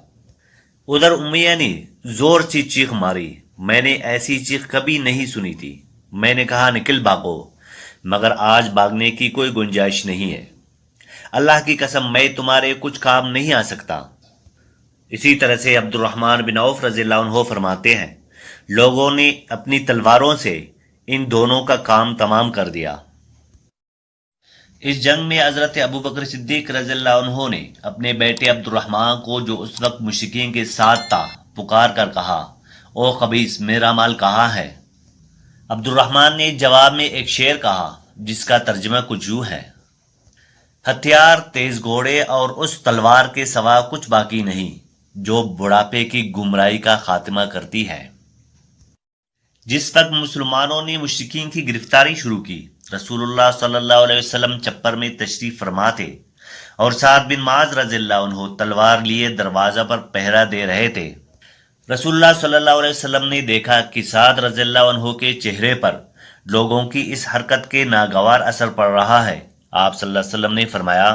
ادھر امیہ نے زور سے چیخ ماری، میں نے ایسی چیخ کبھی نہیں سنی تھی۔ میں نے کہا، نکل بھاگو، مگر آج بھاگنے کی کوئی گنجائش نہیں ہے، اللہ کی قسم میں تمہارے کچھ کام نہیں آ سکتا۔ اسی طرح سے عبد الرحمن بن عوف رضی اللہ عنہ فرماتے ہیں، لوگوں نے اپنی تلواروں سے ان دونوں کا کام تمام کر دیا۔ اس جنگ میں حضرت ابو بکر صدیق رضی اللہ عنہ نے اپنے بیٹے عبد الرحمن کو، جو اس وقت مشرکین کے ساتھ تھا، پکار کر کہا، او خبیث، میرا مال کہاں ہے؟ عبد الرحمن نے جواب میں ایک شعر کہا جس کا ترجمہ کچھ یوں ہے: ہتھیار، تیز گھوڑے اور اس تلوار کے سوا کچھ باقی نہیں جو بڑھاپے کی گمراہی کا خاتمہ کرتی ہے۔ جس وقت مسلمانوں نے مشرکین کی گرفتاری شروع کی، رسول اللہ صلی اللہ علیہ وسلم چپر میں تشریف فرما تھے اور سعد بن معاذ رضی اللہ عنہ تلوار لیے دروازہ پر پہرا دے رہے تھے۔ رسول اللہ صلی اللہ علیہ وسلم نے دیکھا کہ سعد رضی اللہ عنہ کے چہرے پر لوگوں کی اس حرکت کے ناگوار اثر پڑ رہا ہے۔ آپ صلی اللہ علیہ وسلم نے فرمایا،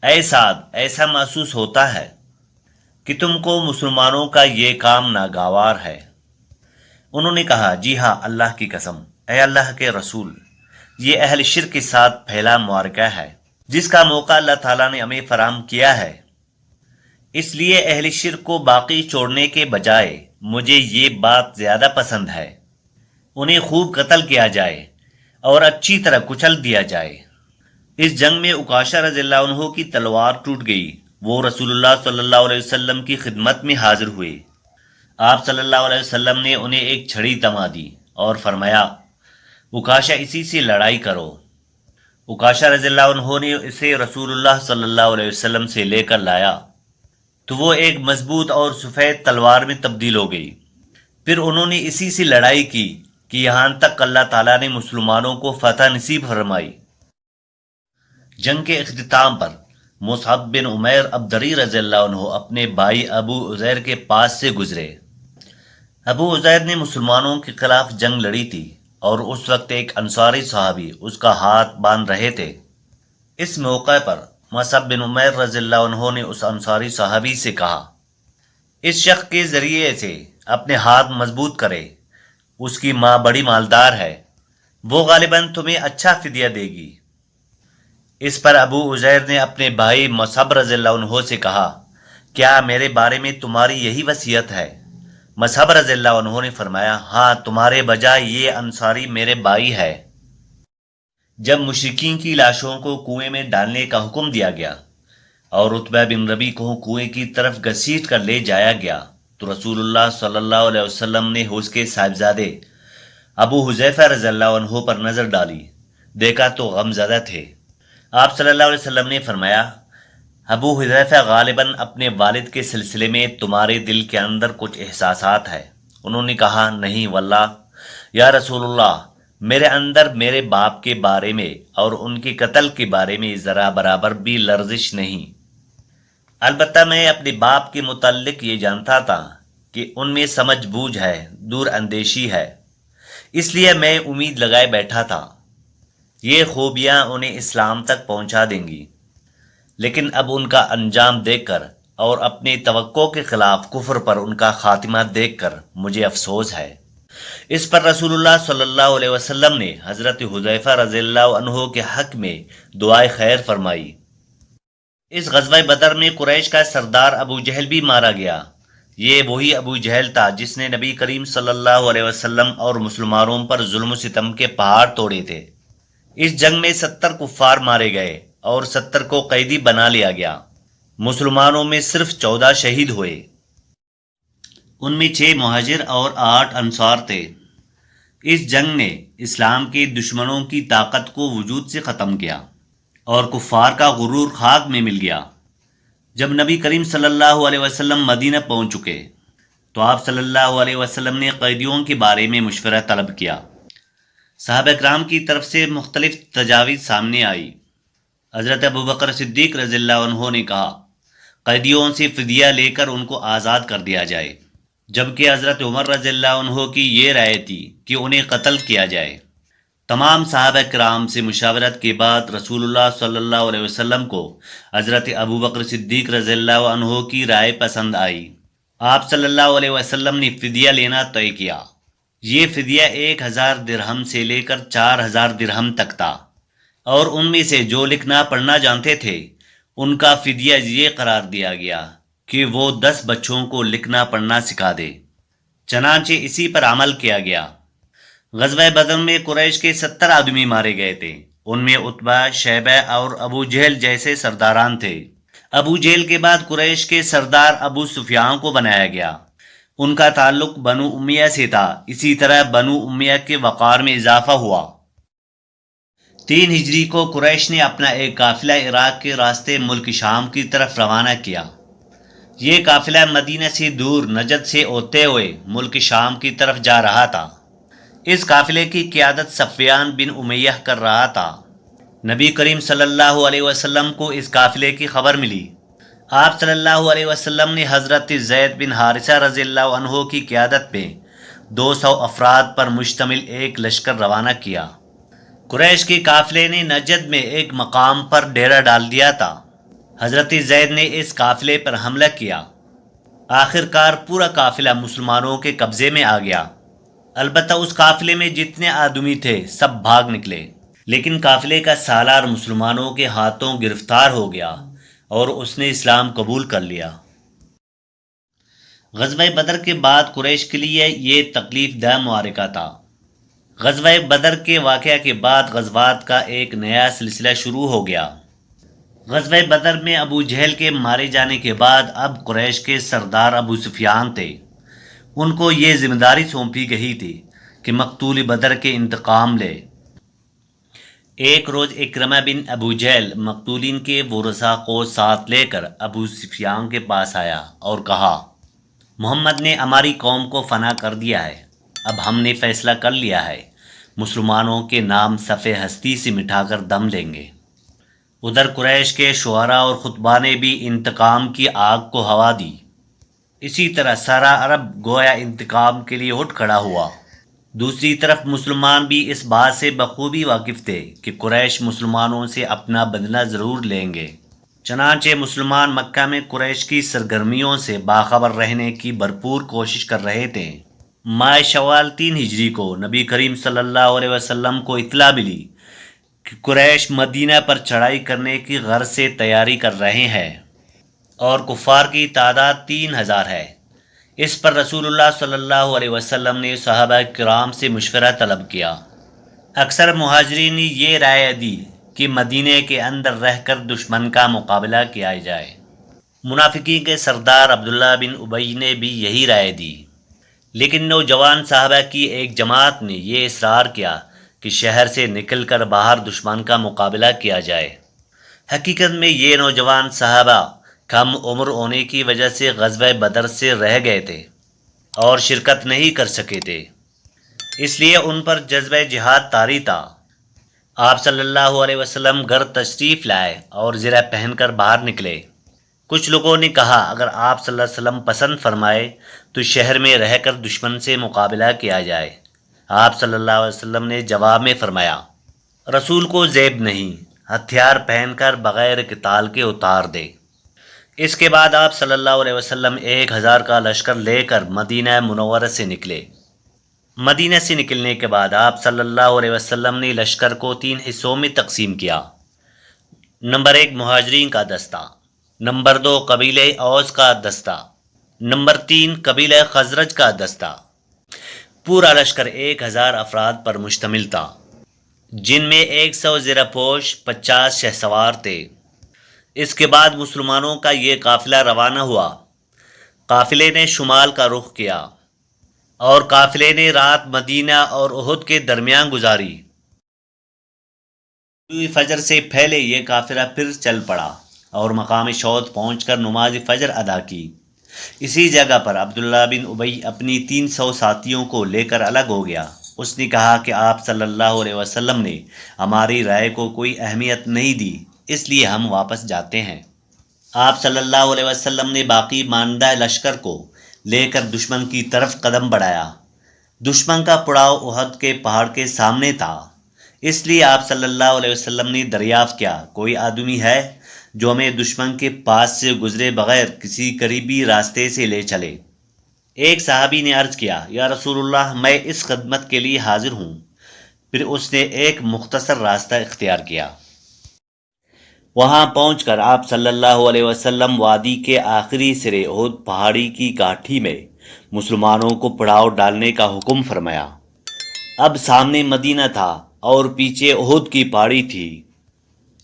اے سعد، ایسا محسوس ہوتا ہے کہ تم کو مسلمانوں کا یہ کام ناگوار ہے؟ انہوں نے کہا، جی ہاں، اللہ کی قسم، اے اللہ کے رسول، یہ اہل شرک کے ساتھ پھیلا معرکہ ہے جس کا موقع اللہ تعالیٰ نے ہمیں فراہم کیا ہے، اس لیے اہل شرک کو باقی چھوڑنے کے بجائے مجھے یہ بات زیادہ پسند ہے، انہیں خوب قتل کیا جائے اور اچھی طرح کچل دیا جائے۔ اس جنگ میں عکاشہ رضی اللہ عنہ کی تلوار ٹوٹ گئی، وہ رسول اللہ صلی اللہ علیہ وسلم کی خدمت میں حاضر ہوئے۔ آپ صلی اللہ علیہ وسلم نے انہیں ایک چھڑی تما دی اور فرمایا، عکاشہ، اسی سے لڑائی کرو۔ عکاشہ رضی اللہ عنہ نے اسے رسول اللہ صلی اللہ علیہ وسلم سے لے کر لایا تو وہ ایک مضبوط اور سفید تلوار میں تبدیل ہو گئی۔ پھر انہوں نے اسی سے لڑائی کی کہ یہاں تک اللہ تعالیٰ نے مسلمانوں کو فتح نصیب فرمائی۔ جنگ کے اختتام پر مصعب بن عمیر ابدری رضی اللہ عنہ اپنے بھائی ابو عزیر کے پاس سے گزرے۔ ابو عزیر نے مسلمانوں کے خلاف جنگ لڑی تھی اور اس وقت ایک انصاری صحابی اس کا ہاتھ باندھ رہے تھے۔ اس موقع پر مصعب بن عمیر رضی اللہ عنہ نے اس انصاری صحابی سے کہا، اس شخص کے ذریعے سے اپنے ہاتھ مضبوط کرے، اس کی ماں بڑی مالدار ہے، وہ غالباً تمہیں اچھا فدیہ دے گی۔ اس پر ابو عزیر نے اپنے بھائی مصعب رضی اللہ عنہ سے کہا، کیا میرے بارے میں تمہاری یہی وصیت ہے؟ مصعب رضی اللہ عنہ نے فرمایا، ہاں، تمہارے بجائے یہ انصاری میرے بھائی ہے۔ جب مشرکین کی لاشوں کو کنویں میں ڈالنے کا حکم دیا گیا اور عتبہ بن ربی کو کنویں کی طرف گھسیٹ کر لے جایا گیا تو رسول اللہ صلی اللہ علیہ وسلم نے اس کے صاحبزادے ابو حذیفہ رضی اللہ عنہ پر نظر ڈالی، دیکھا تو غم زدہ تھے۔ آپ صلی اللہ علیہ وسلم نے فرمایا، ابو حذیفہ، غالباً اپنے والد کے سلسلے میں تمہارے دل کے اندر کچھ احساسات ہے۔ انہوں نے کہا، نہیں واللہ یا رسول اللہ، میرے اندر میرے باپ کے بارے میں اور ان کے قتل کے بارے میں ذرا برابر بھی لرزش نہیں۔ البتہ میں اپنے باپ کے متعلق یہ جانتا تھا کہ ان میں سمجھ بوجھ ہے، دور اندیشی ہے، اس لیے میں امید لگائے بیٹھا تھا یہ خوبیاں انہیں اسلام تک پہنچا دیں گی، لیکن اب ان کا انجام دیکھ کر اور اپنی توقع کے خلاف کفر پر ان کا خاتمہ دیکھ کر مجھے افسوس ہے۔ اس پر رسول اللہ صلی اللہ علیہ وسلم نے حضرت حذیفہ رضی اللہ عنہ کے حق میں دعائے خیر فرمائی۔ اس غزوہ بدر میں قریش کا سردار ابو جہل بھی مارا گیا۔ یہ وہی ابو جہل تھا جس نے نبی کریم صلی اللہ علیہ وسلم اور مسلمانوں پر ظلم و ستم کے پہاڑ توڑے تھے۔ اس جنگ میں 70 کفار مارے گئے اور 70 کو قیدی بنا لیا گیا۔ مسلمانوں میں صرف 14 شہید ہوئے، ان میں 6 مہاجر اور 8 انصار تھے۔ اس جنگ نے اسلام کے دشمنوں کی طاقت کو وجود سے ختم کیا اور کفار کا غرور خاک میں مل گیا۔ جب نبی کریم صلی اللہ علیہ وسلم مدینہ پہنچ چکے تو آپ صلی اللہ علیہ وسلم نے قیدیوں کے بارے میں مشورہ طلب کیا۔ صحابہ کرام کی طرف سے مختلف تجاویز سامنے آئی۔ حضرت ابو بکر صدیق رضی اللہ عنہ نے کہا، قیدیوں سے فدیہ لے کر ان کو آزاد کر دیا جائے، جبکہ حضرت عمر رضی اللہ عنہ کی یہ رائے تھی کہ انہیں قتل کیا جائے۔ تمام صحابہ کرام سے مشاورت کے بعد رسول اللہ صلی اللہ علیہ وسلم کو حضرت ابو بکر صدیق رضی اللہ عنہ کی رائے پسند آئی۔ آپ صلی اللہ علیہ وسلم نے فدیہ لینا طے کیا۔ یہ فدیہ 1000 درہم سے لے کر 4000 درہم تک تھا، اور ان میں سے جو لکھنا پڑھنا جانتے تھے ان کا فدیہ یہ قرار دیا گیا کہ وہ 10 بچوں کو لکھنا پڑھنا سکھا دے۔ چنانچہ اسی پر عمل کیا گیا۔ غزوہ بدر میں قریش کے 70 آدمی مارے گئے تھے۔ ان میں عتبہ، شیبہ اور ابو جہل جیسے سرداران تھے۔ ابو جہل کے بعد قریش کے سردار ابو سفیان کو بنایا گیا۔ ان کا تعلق بنو امیہ سے تھا۔ اسی طرح بنو امیہ کے وقار میں اضافہ ہوا۔ 3 ہجری کو قریش نے اپنا ایک قافلہ عراق کے راستے ملک شام کی طرف روانہ کیا۔ یہ قافلہ مدینہ سے دور نجد سے ہوتے ہوئے ملک شام کی طرف جا رہا تھا۔ اس قافلے کی قیادت صفوان بن امیہ کر رہا تھا۔ نبی کریم صلی اللہ علیہ وسلم کو اس قافلے کی خبر ملی۔ آپ صلی اللہ علیہ وسلم نے حضرت زید بن حارثہ رضی اللہ عنہ کی قیادت میں 200 افراد پر مشتمل ایک لشکر روانہ کیا۔ قریش کے قافلے نے نجد میں ایک مقام پر ڈیرا ڈال دیا تھا۔ حضرت زید نے اس قافلے پر حملہ کیا۔ آخر کار پورا قافلہ مسلمانوں کے قبضے میں آ گیا۔ البتہ اس قافلے میں جتنے آدمی تھے سب بھاگ نکلے، لیکن قافلے کا سالار مسلمانوں کے ہاتھوں گرفتار ہو گیا اور اس نے اسلام قبول کر لیا۔ غزوہ بدر کے بعد قریش کے لیے یہ تکلیف دہ معرکہ تھا۔ غزوہ بدر کے واقعہ کے بعد غزوات کا ایک نیا سلسلہ شروع ہو گیا۔ غزوہ بدر میں ابو جہل کے مارے جانے کے بعد اب قریش کے سردار ابو سفیان تھے۔ ان کو یہ ذمہ داری سونپی گئی تھی کہ مقتول بدر کے انتقام لے۔ ایک روز اکرمہ بن ابو جہل مقتولین کے ورثاء کو ساتھ لے کر ابو سفیان کے پاس آیا اور کہا، محمد نے ہماری قوم کو فنا کر دیا ہے۔ اب ہم نے فیصلہ کر لیا ہے، مسلمانوں کے نام صف ہستی سے مٹا کر دم لیں گے۔ ادھر قریش کے شعراء اور خطباء نے بھی انتقام کی آگ کو ہوا دی۔ اسی طرح سارا عرب گویا انتقام کے لیے اٹھ کھڑا ہوا۔ دوسری طرف مسلمان بھی اس بات سے بخوبی واقف تھے کہ قریش مسلمانوں سے اپنا بدلہ ضرور لیں گے۔ چنانچہ مسلمان مکہ میں قریش کی سرگرمیوں سے باخبر رہنے کی بھرپور کوشش کر رہے تھے۔ ماہ شوال 3 ہجری کو نبی کریم صلی اللہ علیہ وسلم کو اطلاع ملی کہ قریش مدینہ پر چڑھائی کرنے کی غرض سے تیاری کر رہے ہیں اور کفار کی تعداد 3000 ہے۔ اس پر رسول اللہ صلی اللہ علیہ وسلم نے صحابہ کرام سے مشورہ طلب کیا۔ اکثر مہاجرین نے یہ رائے دی کہ مدینہ کے اندر رہ کر دشمن کا مقابلہ کیا جائے۔ منافقین کے سردار عبداللہ بن ابی نے بھی یہی رائے دی، لیکن نوجوان صحابہ کی ایک جماعت نے یہ اصرار کیا کہ شہر سے نکل کر باہر دشمن کا مقابلہ کیا جائے۔ حقیقت میں یہ نوجوان صحابہ کم عمر ہونے کی وجہ سے غزوہ بدر سے رہ گئے تھے اور شرکت نہیں کر سکے تھے، اس لیے ان پر جذبہ جہاد طاری تھا۔ آپ صلی اللہ علیہ وسلم گھر تشریف لائے اور زرہ پہن کر باہر نکلے۔ کچھ لوگوں نے کہا اگر آپ صلی اللہ علیہ وسلم پسند فرمائے تو شہر میں رہ کر دشمن سے مقابلہ کیا جائے۔ آپ صلی اللہ علیہ وسلم نے جواب میں فرمایا، رسول کو زیب نہیں، ہتھیار پہن کر بغیر قتال کے اتار دے۔ اس کے بعد آپ صلی اللہ علیہ وسلم 1000 کا لشکر لے کر مدینہ منورہ سے نکلے۔ مدینہ سے نکلنے کے بعد آپ صلی اللہ علیہ وسلم نے لشکر کو 3 حصوں میں تقسیم کیا۔ نمبر 1 مہاجرین کا دستہ، نمبر 2 قبیلہ اوس کا دستہ، نمبر 3 قبیلہ خزرج کا دستہ۔ پورا لشکر 1000 افراد پر مشتمل تھا، جن میں 100 زرہ پوش، 50 شہسوار تھے۔ اس کے بعد مسلمانوں کا یہ قافلہ روانہ ہوا۔ قافلے نے شمال کا رخ کیا اور قافلے نے رات مدینہ اور احد کے درمیان گزاری۔ فجر سے پہلے یہ قافلہ پھر چل پڑا اور مقام شوط پہنچ کر نماز فجر ادا کی۔ اسی جگہ پر عبداللہ بن ابی اپنی 300 ساتھیوں کو لے کر الگ ہو گیا۔ اس نے کہا کہ آپ صلی اللہ علیہ وسلم نے ہماری رائے کو کوئی اہمیت نہیں دی، اس لیے ہم واپس جاتے ہیں۔ آپ صلی اللہ علیہ وسلم نے باقی ماندہ لشکر کو لے کر دشمن کی طرف قدم بڑھایا۔ دشمن کا پڑاؤ احد کے پہاڑ کے سامنے تھا، اس لیے آپ صلی اللہ علیہ وسلم نے دریافت کیا کوئی آدمی ہے جو ہمیں دشمن کے پاس سے گزرے بغیر کسی قریبی راستے سے لے چلے؟ ایک صحابی نے عرض کیا، یا رسول اللہ میں اس خدمت کے لیے حاضر ہوں۔ پھر اس نے ایک مختصر راستہ اختیار کیا۔ وہاں پہنچ کر آپ صلی اللہ علیہ وسلم وادی کے آخری سرے احد پہاڑی کی گھاٹی میں مسلمانوں کو پڑاؤ ڈالنے کا حکم فرمایا۔ اب سامنے مدینہ تھا اور پیچھے احد کی پہاڑی تھی۔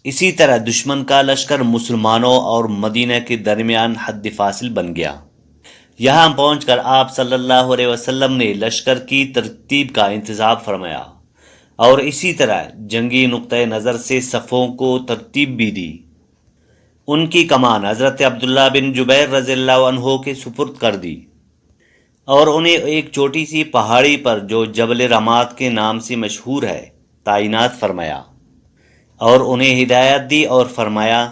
اسی طرح دشمن کا لشکر مسلمانوں اور مدینہ کے درمیان حد فاصل بن گیا۔ یہاں پہنچ کر آپ صلی اللہ علیہ وسلم نے لشکر کی ترتیب کا انتظام فرمایا اور اسی طرح جنگی نقطۂ نظر سے صفوں کو ترتیب بھی دی۔ ان کی کمان حضرت عبداللہ بن جبیر رضی اللہ عنہ کے سپرد کر دی اور انہیں ایک چھوٹی سی پہاڑی پر جو جبل رمات کے نام سے مشہور ہے تعینات فرمایا اور انہیں ہدایت دی اور فرمایا،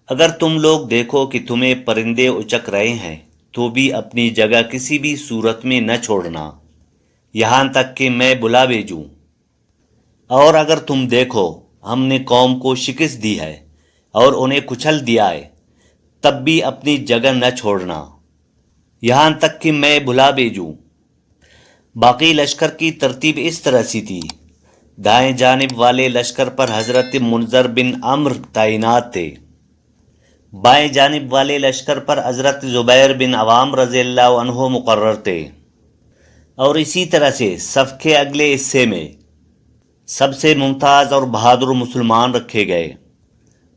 اگر تم لوگ دیکھو کہ تمہیں پرندے اچک رہے ہیں تو بھی اپنی جگہ کسی بھی صورت میں نہ چھوڑنا یہاں تک کہ میں بلا بھیجوں، اور اگر تم دیکھو ہم نے قوم کو شکست دی ہے اور انہیں کچل دیا ہے تب بھی اپنی جگہ نہ چھوڑنا یہاں تک کہ میں بلا بھیجوں۔ باقی لشکر کی ترتیب اس طرح سی تھی، دائیں جانب والے لشکر پر حضرت منذر بن عمرو تعینات تھے، بائیں جانب والے لشکر پر حضرت زبیر بن عوام رضی اللہ عنہ مقرر تھے، اور اسی طرح سے صف کے اگلے حصے میں سب سے ممتاز اور بہادر مسلمان رکھے گئے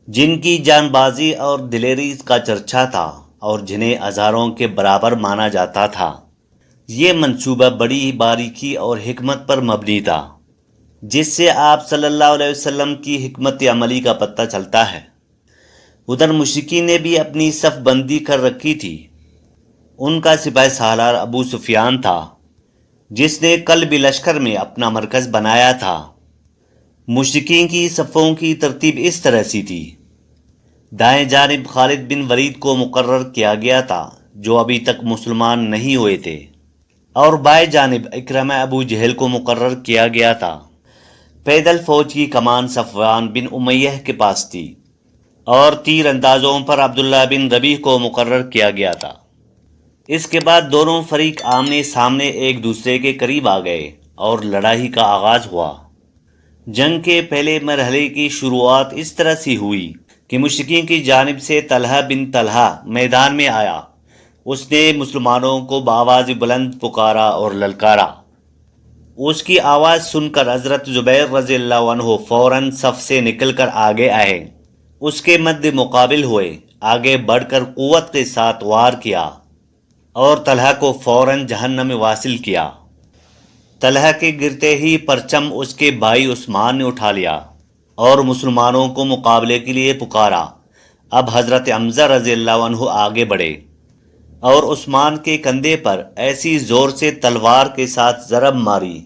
جن کی جان بازی اور دلیری کا چرچا تھا اور جنہیں ہزاروں کے برابر مانا جاتا تھا۔ یہ منصوبہ بڑی باریکی اور حکمت پر مبنی تھا جس سے آپ صلی اللہ علیہ وسلم کی حکمت عملی کا پتہ چلتا ہے۔ ادھر مشرکین نے بھی اپنی صف بندی کر رکھی تھی۔ ان کا سپاہ سالار ابو سفیان تھا جس نے کل بھی لشکر میں اپنا مرکز بنایا تھا۔ مشرکین کی صفوں کی ترتیب اس طرح سی تھی، دائیں جانب خالد بن ولید کو مقرر کیا گیا تھا جو ابھی تک مسلمان نہیں ہوئے تھے، اور بائیں جانب اکرمہ ابو جہل کو مقرر کیا گیا تھا۔ پیدل فوج کی کمان صفوان بن امیہ کے پاس تھی اور تیر اندازوں پر عبداللہ بن ربیع کو مقرر کیا گیا تھا۔ اس کے بعد دونوں فریق آمنے سامنے ایک دوسرے کے قریب آ گئے اور لڑائی کا آغاز ہوا۔ جنگ کے پہلے مرحلے کی شروعات اس طرح سے ہوئی کہ مشرکین کی جانب سے طلحہ بن طلحہ میدان میں آیا۔ اس نے مسلمانوں کو بآواز بلند پکارا اور للکارا۔ اس کی آواز سن کر حضرت زبیر رضی اللہ عنہ فوراً صف سے نکل کر آگے آئے، اس کے مد مقابل ہوئے، آگے بڑھ کر قوت کے ساتھ وار کیا اور طلحہ کو فوراً جہنم میں واصل کیا۔ طلحہ کے گرتے ہی پرچم اس کے بھائی عثمان نے اٹھا لیا اور مسلمانوں کو مقابلے کے لیے پکارا۔ اب حضرت حمزہ رضی اللہ عنہ آگے بڑھے اور عثمان کے کندھے پر ایسی زور سے تلوار کے ساتھ ضرب ماری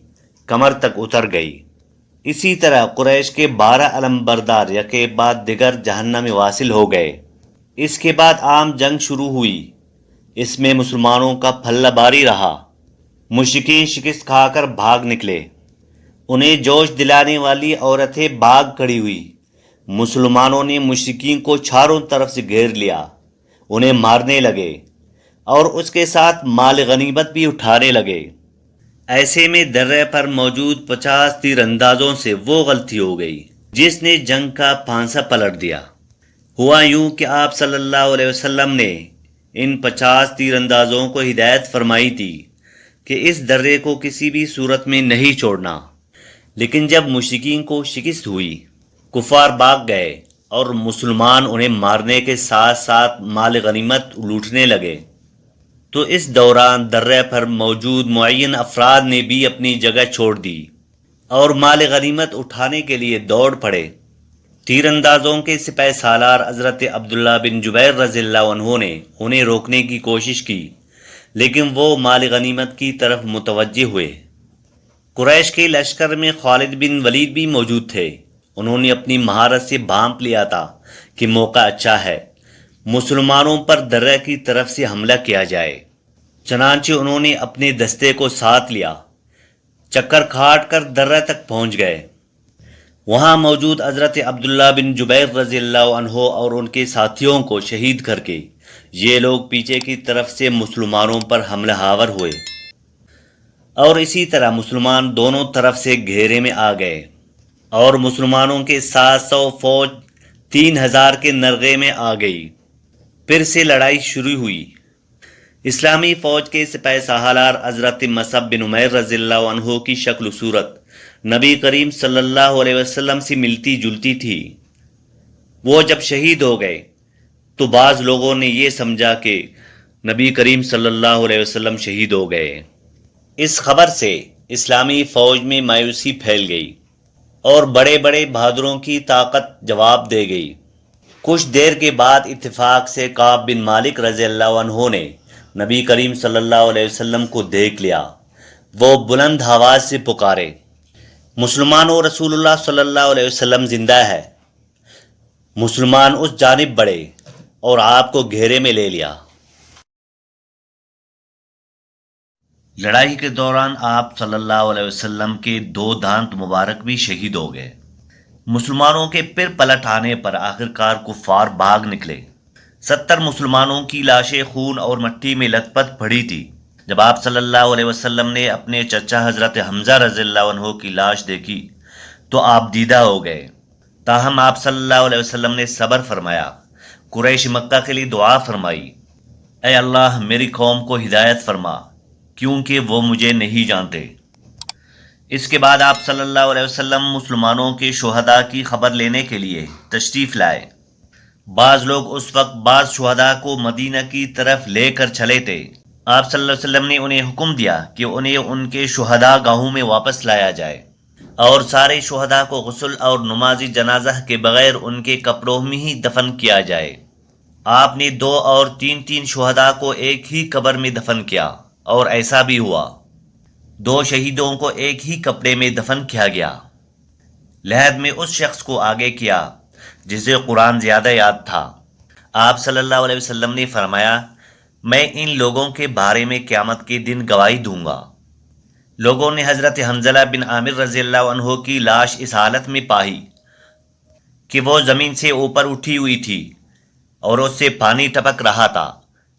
کمر تک اتر گئی۔ اسی طرح قریش کے 12 علم بردار یکے بعد دیگر جہنم میں واصل ہو گئے۔ اس کے بعد عام جنگ شروع ہوئی۔ اس میں مسلمانوں کا پھلہ باری رہا۔ مشرکین شکست کھا کر بھاگ نکلے۔ انہیں جوش دلانے والی عورتیں بھاگ کھڑی ہوئی۔ مسلمانوں نے مشرکین کو چاروں طرف سے گھیر لیا، انہیں مارنے لگے اور اس کے ساتھ مال غنیمت بھی اٹھانے لگے۔ ایسے میں درے پر موجود 50 تیر اندازوں سے وہ غلطی ہو گئی جس نے جنگ کا پھانسا پلٹ دیا۔ ہوا یوں کہ آپ صلی اللہ علیہ وسلم نے ان 50 تیر اندازوں کو ہدایت فرمائی تھی کہ اس درے کو کسی بھی صورت میں نہیں چھوڑنا، لیکن جب مشرکین کو شکست ہوئی، کفار بھاگ گئے اور مسلمان انہیں مارنے کے ساتھ ساتھ مال غنیمت لوٹنے لگے، تو اس دوران درے پر موجود معین افراد نے بھی اپنی جگہ چھوڑ دی اور مال غنیمت اٹھانے کے لیے دوڑ پڑے۔ تیر اندازوں کے سپہ سالار حضرت عبداللہ بن جبیر رضی اللہ عنہ نے انہیں روکنے کی کوشش کی، لیکن وہ مال غنیمت کی طرف متوجہ ہوئے۔ قریش کے لشکر میں خالد بن ولید بھی موجود تھے۔ انہوں نے اپنی مہارت سے بھانپ لیا تھا کہ موقع اچھا ہے، مسلمانوں پر درہ کی طرف سے حملہ کیا جائے۔ چنانچہ انہوں نے اپنے دستے کو ساتھ لیا، چکر کھاٹ کر درہ تک پہنچ گئے۔ وہاں موجود حضرت عبداللہ بن جبیر رضی اللہ عنہ اور ان کے ساتھیوں کو شہید کر کے یہ لوگ پیچھے کی طرف سے مسلمانوں پر حملہ آور ہوئے، اور اسی طرح مسلمان دونوں طرف سے گھیرے میں آ گئے اور مسلمانوں کے 700 فوج 3,000 کے نرغے میں آ گئی۔ پھر سے لڑائی شروع ہوئی۔ اسلامی فوج کے سپہ سالار حضرت مصعب بن عمیر رضی اللہ عنہ کی شکل و صورت نبی کریم صلی اللہ علیہ وسلم سے ملتی جلتی تھی۔ وہ جب شہید ہو گئے تو بعض لوگوں نے یہ سمجھا کہ نبی کریم صلی اللہ علیہ وسلم شہید ہو گئے۔ اس خبر سے اسلامی فوج میں مایوسی پھیل گئی اور بڑے بڑے بہادروں کی طاقت جواب دے گئی۔ کچھ دیر کے بعد اتفاق سے کعب بن مالک رضی اللہ عنہ نے نبی کریم صلی اللہ علیہ وسلم کو دیکھ لیا۔ وہ بلند آواز سے پکارے، مسلمانوں، رسول اللہ صلی اللہ علیہ وسلم زندہ ہے۔ مسلمان اس جانب بڑھے اور آپ کو گھیرے میں لے لیا۔ لڑائی کے دوران آپ صلی اللہ علیہ وسلم کے 2 دانت مبارک بھی شہید ہو گئے۔ مسلمانوں کے پھر پلٹ آنے پر آخرکار کفار بھاگ نکلے۔ 70 مسلمانوں کی لاشیں خون اور مٹی میں لت پت پڑی تھی۔ جب آپ صلی اللہ علیہ وسلم نے اپنے چچا حضرت حمزہ رضی اللہ عنہ کی لاش دیکھی تو آپ دیدہ ہو گئے۔ تاہم آپ صلی اللہ علیہ وسلم نے صبر فرمایا، قریش مکہ کے لیے دعا فرمائی، اے اللہ میری قوم کو ہدایت فرما کیونکہ وہ مجھے نہیں جانتے۔ اس کے بعد آپ صلی اللہ علیہ وسلم مسلمانوں کے شہداء کی خبر لینے کے لیے تشریف لائے۔ بعض لوگ اس وقت بعض شہداء کو مدینہ کی طرف لے کر چلے تھے۔ آپ صلی اللہ علیہ وسلم نے انہیں حکم دیا کہ انہیں ان کے شہداء گاہوں میں واپس لایا جائے اور سارے شہداء کو غسل اور نماز جنازہ کے بغیر ان کے کپڑوں میں ہی دفن کیا جائے۔ آپ نے 2 اور 3 شہداء کو ایک ہی قبر میں دفن کیا اور ایسا بھی ہوا۔ 2 شہیدوں کو ایک ہی کپڑے میں دفن کیا گیا۔ لحد میں اس شخص کو آگے کیا جسے قرآن زیادہ یاد تھا۔ آپ صلی اللہ علیہ وسلم نے فرمایا، میں ان لوگوں کے بارے میں قیامت کے دن گواہی دوں گا۔ لوگوں نے حضرت حنظلہ بن عامر رضی اللہ عنہ کی لاش اس حالت میں پائی کہ وہ زمین سے اوپر اٹھی ہوئی تھی اور اس سے پانی ٹپک رہا تھا۔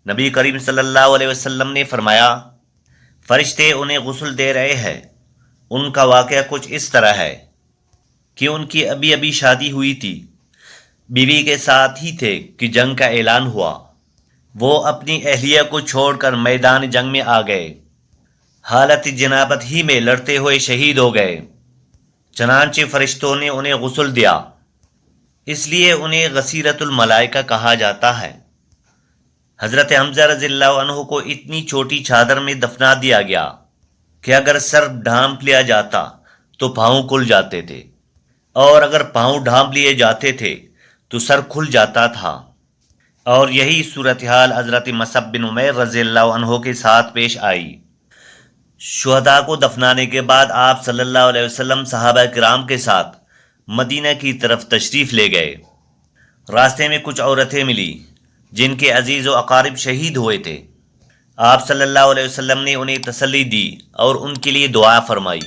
نبی کریم صلی اللہ علیہ وسلم نے فرمایا، فرشتے انہیں غسل دے رہے ہیں۔ ان کا واقعہ کچھ اس طرح ہے کہ ان کی ابھی ابھی شادی ہوئی تھی، بیوی کے ساتھ ہی تھے کہ جنگ کا اعلان ہوا۔ وہ اپنی اہلیہ کو چھوڑ کر میدان جنگ میں آ گئے۔ حالت جنابت ہی میں لڑتے ہوئے شہید ہو گئے۔ چنانچہ فرشتوں نے انہیں غسل دیا، اس لیے انہیں غسیرۃ الملائکہ کہا جاتا ہے۔ حضرت حمزہ رضی اللہ عنہ کو اتنی چھوٹی چادر میں دفنا دیا گیا کہ اگر سر ڈھانپ لیا جاتا تو پاؤں کھل جاتے تھے، اور اگر پاؤں ڈھانپ لیے جاتے تھے تو سر کھل جاتا تھا۔ اور یہی صورتحال حضرت مصعب بن عمیر رضی اللہ عنہ کے ساتھ پیش آئی۔ شہداء کو دفنانے کے بعد آپ صلی اللہ علیہ وسلم صحابہ کرام کے ساتھ مدینہ کی طرف تشریف لے گئے۔ راستے میں کچھ عورتیں ملی جن کے عزیز و اقارب شہید ہوئے تھے۔ آپ صلی اللہ علیہ وسلم نے انہیں تسلی دی اور ان کے لیے دعا فرمائی۔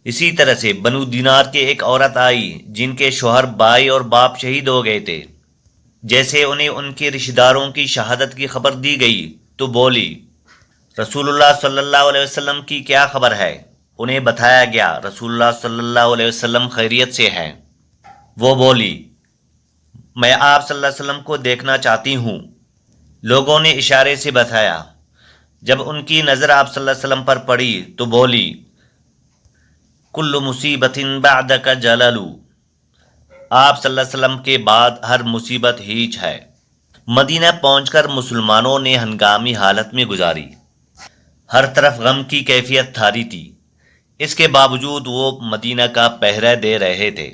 اسی طرح سے بنو دینار کے ایک عورت آئی جن کے شوہر، بھائی اور باپ شہید ہو گئے تھے۔ جیسے انہیں ان کے رشتہ داروں کی شہادت کی خبر دی گئی تو بولی، رسول اللہ صلی اللہ علیہ وسلم کی کیا خبر ہے؟ انہیں بتایا گیا رسول اللہ صلی اللہ علیہ وسلم خیریت سے ہیں۔ وہ بولی، میں آپ صلی اللہ علیہ وسلم کو دیکھنا چاہتی ہوں۔ لوگوں نے اشارے سے بتایا۔ جب ان کی نظر آپ صلی اللہ علیہ وسلم پر پڑی تو بولی، کل مصیبت بعدک جلل، آپ صلی اللہ علیہ وسلم کے بعد ہر مصیبت ہیچ ہے۔ مدینہ پہنچ کر مسلمانوں نے ہنگامی حالت میں گزاری۔ ہر طرف غم کی کیفیت تھاری تھی۔ اس کے باوجود وہ مدینہ کا پہرہ دے رہے تھے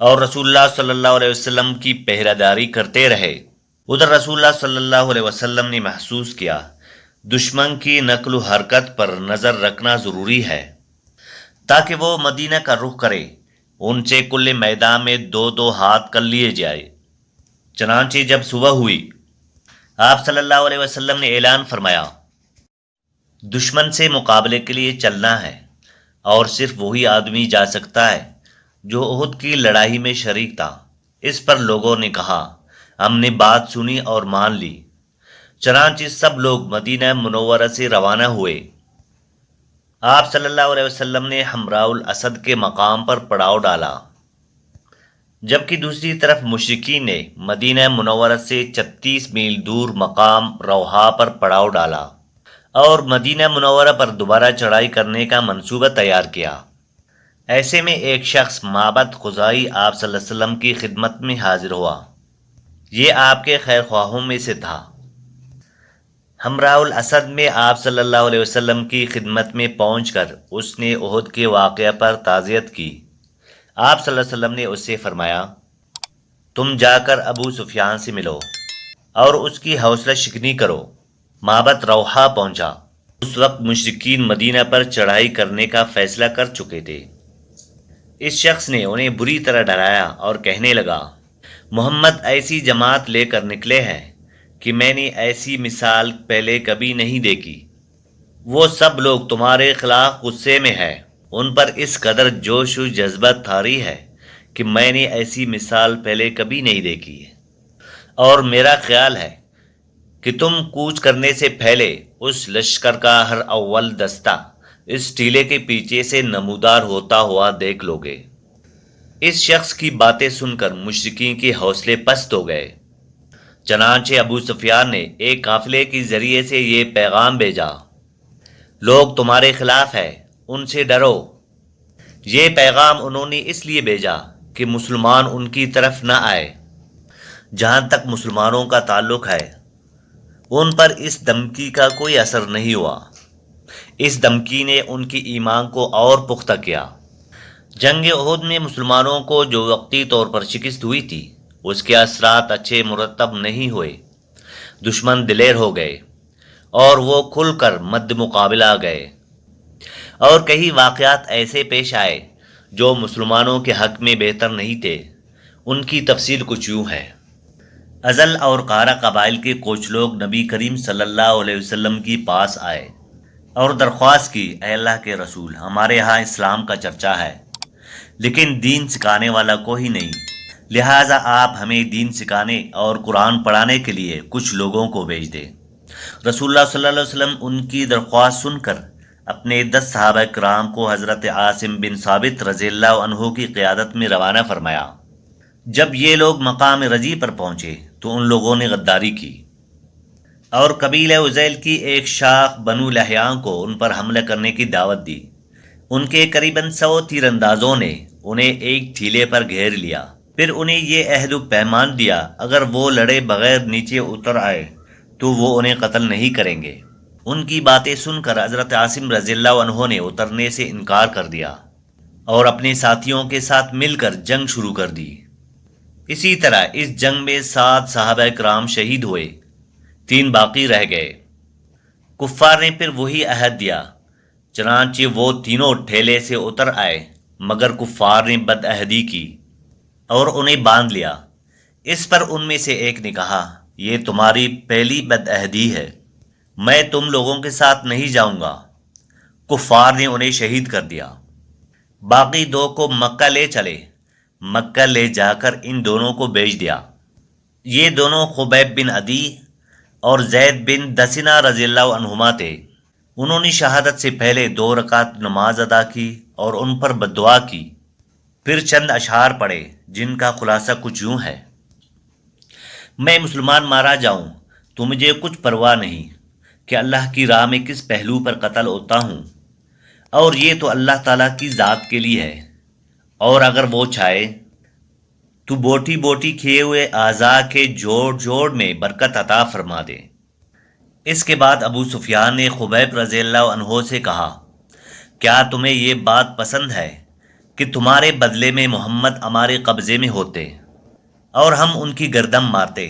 اور رسول اللہ صلی اللہ علیہ وسلم کی پہرہ داری کرتے رہے۔ ادھر رسول اللہ صلی اللہ علیہ وسلم نے محسوس کیا دشمن کی نقل و حرکت پر نظر رکھنا ضروری ہے تاکہ وہ مدینہ کا رخ کرے۔ ان سے کل میدان میں 2 ہاتھ کر لیے جائے۔ چنانچہ جب صبح ہوئی، آپ صلی اللہ علیہ وسلم نے اعلان فرمایا، دشمن سے مقابلے کے لیے چلنا ہے، اور صرف وہی آدمی جا سکتا ہے جو احد کی لڑائی میں شریک تھا۔ اس پر لوگوں نے کہا، ہم نے بات سنی اور مان لی۔ چنانچہ سب لوگ مدینہ منورہ سے روانہ ہوئے۔ آپ صلی اللہ علیہ وسلم نے حمراء الاسد کے مقام پر پڑاؤ ڈالا۔ جبکہ دوسری طرف مشرکین نے مدینہ منورہ سے 36 میل دور مقام روحا پر پڑاؤ ڈالا اور مدینہ منورہ پر دوبارہ چڑھائی کرنے کا منصوبہ تیار کیا۔ ایسے میں ایک شخص معبد خزائی آپ صلی اللہ علیہ وسلم کی خدمت میں حاضر ہوا۔ یہ آپ کے خیر خواہوں میں سے تھا۔ ہمراہ الاسد میں آپ صلی اللہ علیہ وسلم کی خدمت میں پہنچ کر اس نے احد کے واقعہ پر تعزیت کی۔ آپ صلی اللہ علیہ وسلم نے اس سے فرمایا، تم جا کر ابو سفیان سے ملو اور اس کی حوصلہ شکنی کرو۔ معبد روحا پہنچا۔ اس وقت مشرکین مدینہ پر چڑھائی کرنے کا فیصلہ کر چکے تھے۔ اس شخص نے انہیں بری طرح ڈرایا اور کہنے لگا، محمد ایسی جماعت لے کر نکلے ہیں کہ میں نے ایسی مثال پہلے کبھی نہیں دیکھی۔ وہ سب لوگ تمہارے خلاف غصے میں ہیں، ان پر اس قدر جوش و جذبہ طاری ہے کہ میں نے ایسی مثال پہلے کبھی نہیں دیکھی ہے، اور میرا خیال ہے کہ تم کوچ کرنے سے پہلے اس لشکر کا ہر اول دستہ اس ٹیلے کے پیچھے سے نمودار ہوتا ہوا دیکھ لو گے۔ اس شخص کی باتیں سن کر مشرکین کے حوصلے پست ہو گئے۔ چنانچہ ابو سفیان نے ایک قافلے کے ذریعے سے یہ پیغام بھیجا، لوگ تمہارے خلاف ہیں، ان سے ڈرو۔ یہ پیغام انہوں نے اس لیے بھیجا کہ مسلمان ان کی طرف نہ آئے۔ جہاں تک مسلمانوں کا تعلق ہے، ان پر اس دھمکی کا کوئی اثر نہیں ہوا۔ اس دھمکی نے ان کی ایمان کو اور پختہ کیا۔ جنگ احد میں مسلمانوں کو جو وقتی طور پر شکست ہوئی تھی، اس کے اثرات اچھے مرتب نہیں ہوئے۔ دشمن دلیر ہو گئے اور وہ کھل کر مد مقابلہ آ گئے، اور کئی واقعات ایسے پیش آئے جو مسلمانوں کے حق میں بہتر نہیں تھے۔ ان کی تفصیل کچھ یوں ہے۔ ازل اور قارہ قبائل کے کچھ لوگ نبی کریم صلی اللہ علیہ وسلم کے پاس آئے اور درخواست کی، اے اللہ کے رسول، ہمارے ہاں اسلام کا چرچا ہے لیکن دین سکھانے والا کوئی نہیں، لہٰذا آپ ہمیں دین سکھانے اور قرآن پڑھانے کے لیے کچھ لوگوں کو بھیج دیں۔ رسول اللہ صلی اللہ علیہ وسلم ان کی درخواست سن کر اپنے 10 صحابہ کرام کو حضرت عاصم بن ثابت رضی اللہ عنہ کی قیادت میں روانہ فرمایا۔ جب یہ لوگ مقام رجی پر پہنچے تو ان لوگوں نے غداری کی اور قبیلہ عزیل کی ایک شاخ بنو لحیاں کو ان پر حملہ کرنے کی دعوت دی۔ ان کے قریباً 100 تیر اندازوں نے انہیں ایک ٹھیلے پر گھیر لیا، پھر انہیں یہ عہد و پیمان دیا اگر وہ لڑے بغیر نیچے اتر آئے تو وہ انہیں قتل نہیں کریں گے۔ ان کی باتیں سن کر حضرت عاصم رضی اللہ عنہ نے اترنے سے انکار کر دیا اور اپنے ساتھیوں کے ساتھ مل کر جنگ شروع کر دی۔ اسی طرح اس جنگ میں 7 صحابہ کرام شہید ہوئے، 3 باقی رہ گئے۔ کفار نے پھر وہی عہد دیا، چنانچہ وہ تینوں ٹھیلے سے اتر آئے، مگر کفار نے بد عہدی کی اور انہیں باندھ لیا۔ اس پر ان میں سے ایک نے کہا، یہ تمہاری پہلی بد عہدی ہے، میں تم لوگوں کے ساتھ نہیں جاؤں گا۔ کفار نے انہیں شہید کر دیا۔ باقی 2 کو مکہ لے چلے۔ مکہ لے جا کر ان دونوں کو بیچ دیا۔ یہ دونوں خبیب بن عدی اور زید بن دسنہ رضی اللہ عنہما تھے۔ انہوں نے شہادت سے پہلے 2 رکعت نماز ادا کی اور ان پر بددعا کی، پھر چند اشعار پڑھے جن کا خلاصہ کچھ یوں ہے، میں مسلمان مارا جاؤں تو مجھے کچھ پرواہ نہیں کہ اللہ کی راہ میں کس پہلو پر قتل ہوتا ہوں، اور یہ تو اللہ تعالیٰ کی ذات کے لیے ہے، اور اگر وہ چاہے تو بوٹی بوٹی کھیے ہوئے اعضاء کے جوڑ جوڑ میں برکت عطا فرما دے۔ اس کے بعد ابو سفیان نے خبیب رضی اللہ عنہ سے کہا، کیا تمہیں یہ بات پسند ہے کہ تمہارے بدلے میں محمد ہمارے قبضے میں ہوتے اور ہم ان کی گردن مارتے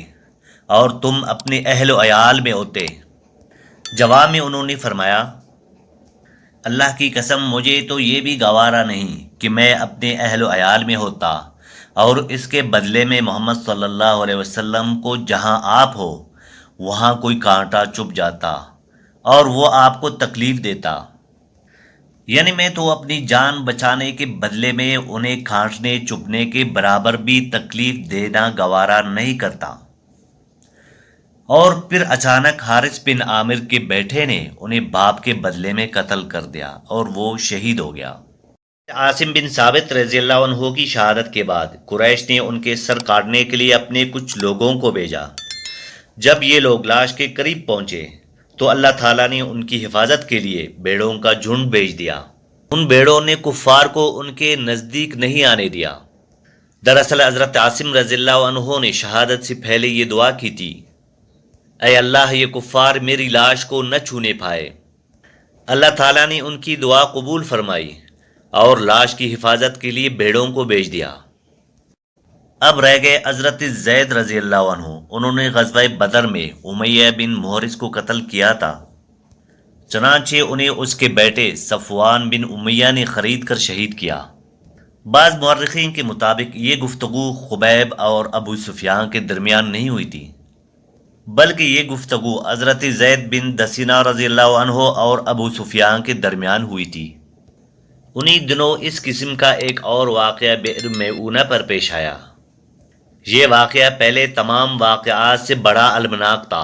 اور تم اپنے اہل و عیال میں ہوتے؟ جواب میں انہوں نے فرمایا، اللہ کی قسم مجھے تو یہ بھی گوارا نہیں کہ میں اپنے اہل و عیال میں ہوتا اور اس کے بدلے میں محمد صلی اللہ علیہ وسلم کو جہاں آپ ہو وہاں کوئی کانٹا چبھ جاتا اور وہ آپ کو تکلیف دیتا، یعنی میں تو اپنی جان بچانے کے بدلے میں انہیں کھانٹنے چبھنے کے برابر بھی تکلیف دینا گوارا نہیں کرتا۔ اور پھر اچانک حارث بن عامر کے بیٹے نے انہیں باپ کے بدلے میں قتل کر دیا اور وہ شہید ہو گیا۔ عاصم بن ثابت رضی اللہ عنہ کی شہادت کے بعد قریش نے ان کے سر کاٹنے کے لیے اپنے کچھ لوگوں کو بھیجا۔ جب یہ لوگ لاش کے قریب پہنچے تو اللہ تعالیٰ نے ان کی حفاظت کے لیے بھیڑوں کا جھنڈ بھیج دیا۔ ان بھیڑوں نے کفار کو ان کے نزدیک نہیں آنے دیا۔ دراصل حضرت عاصم رضی اللہ عنہ نے شہادت سے پہلے یہ دعا کی تھی، اے اللہ یہ کفار میری لاش کو نہ چھونے پائے۔ اللہ تعالیٰ نے ان کی دعا قبول فرمائی اور لاش کی حفاظت کے لیے بھیڑوں کو بھیج دیا۔ اب رہ گئے حضرت زید رضی اللہ عنہ۔ انہوں نے غزوہ بدر میں امیہ بن محرز کو قتل کیا تھا، چنانچہ انہیں اس کے بیٹے صفوان بن امیہ نے خرید کر شہید کیا۔ بعض مورخین کے مطابق یہ گفتگو خبیب اور ابو سفیان کے درمیان نہیں ہوئی تھی، بلکہ یہ گفتگو حضرت زید بن دسینہ رضی اللہ عنہ اور ابو سفیان کے درمیان ہوئی تھی۔ انہی دنوں اس قسم کا ایک اور واقعہ بئر میعونہ پر پیش آیا۔ یہ واقعہ پہلے تمام واقعات سے بڑا المناک تھا۔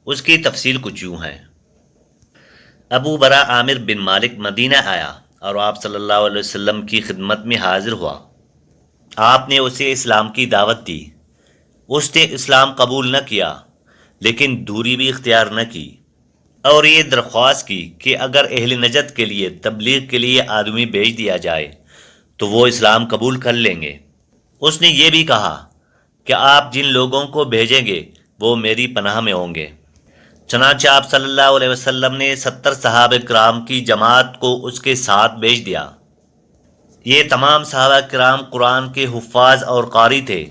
اس کی تفصیل کچھ یوں ہے۔ ابو برا عامر بن مالک مدینہ آیا اور آپ صلی اللہ علیہ وسلم کی خدمت میں حاضر ہوا۔ آپ نے اسے اسلام کی دعوت دی۔ اس نے اسلام قبول نہ کیا، لیکن دوری بھی اختیار نہ کی، اور یہ درخواست کی کہ اگر اہل نجد کے لیے تبلیغ کے لیے آدمی بھیج دیا جائے تو وہ اسلام قبول کر لیں گے۔ اس نے یہ بھی کہا کہ آپ جن لوگوں کو بھیجیں گے وہ میری پناہ میں ہوں گے۔ چنانچہ آپ صلی اللہ علیہ وسلم نے 70 صحابہ کرام کی جماعت کو اس کے ساتھ بھیج دیا۔ یہ تمام صحابہ کرام قرآن کے حفاظ اور قاری تھے۔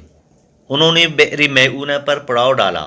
انہوں نے بئر میعونہ پر پڑاؤ ڈالا۔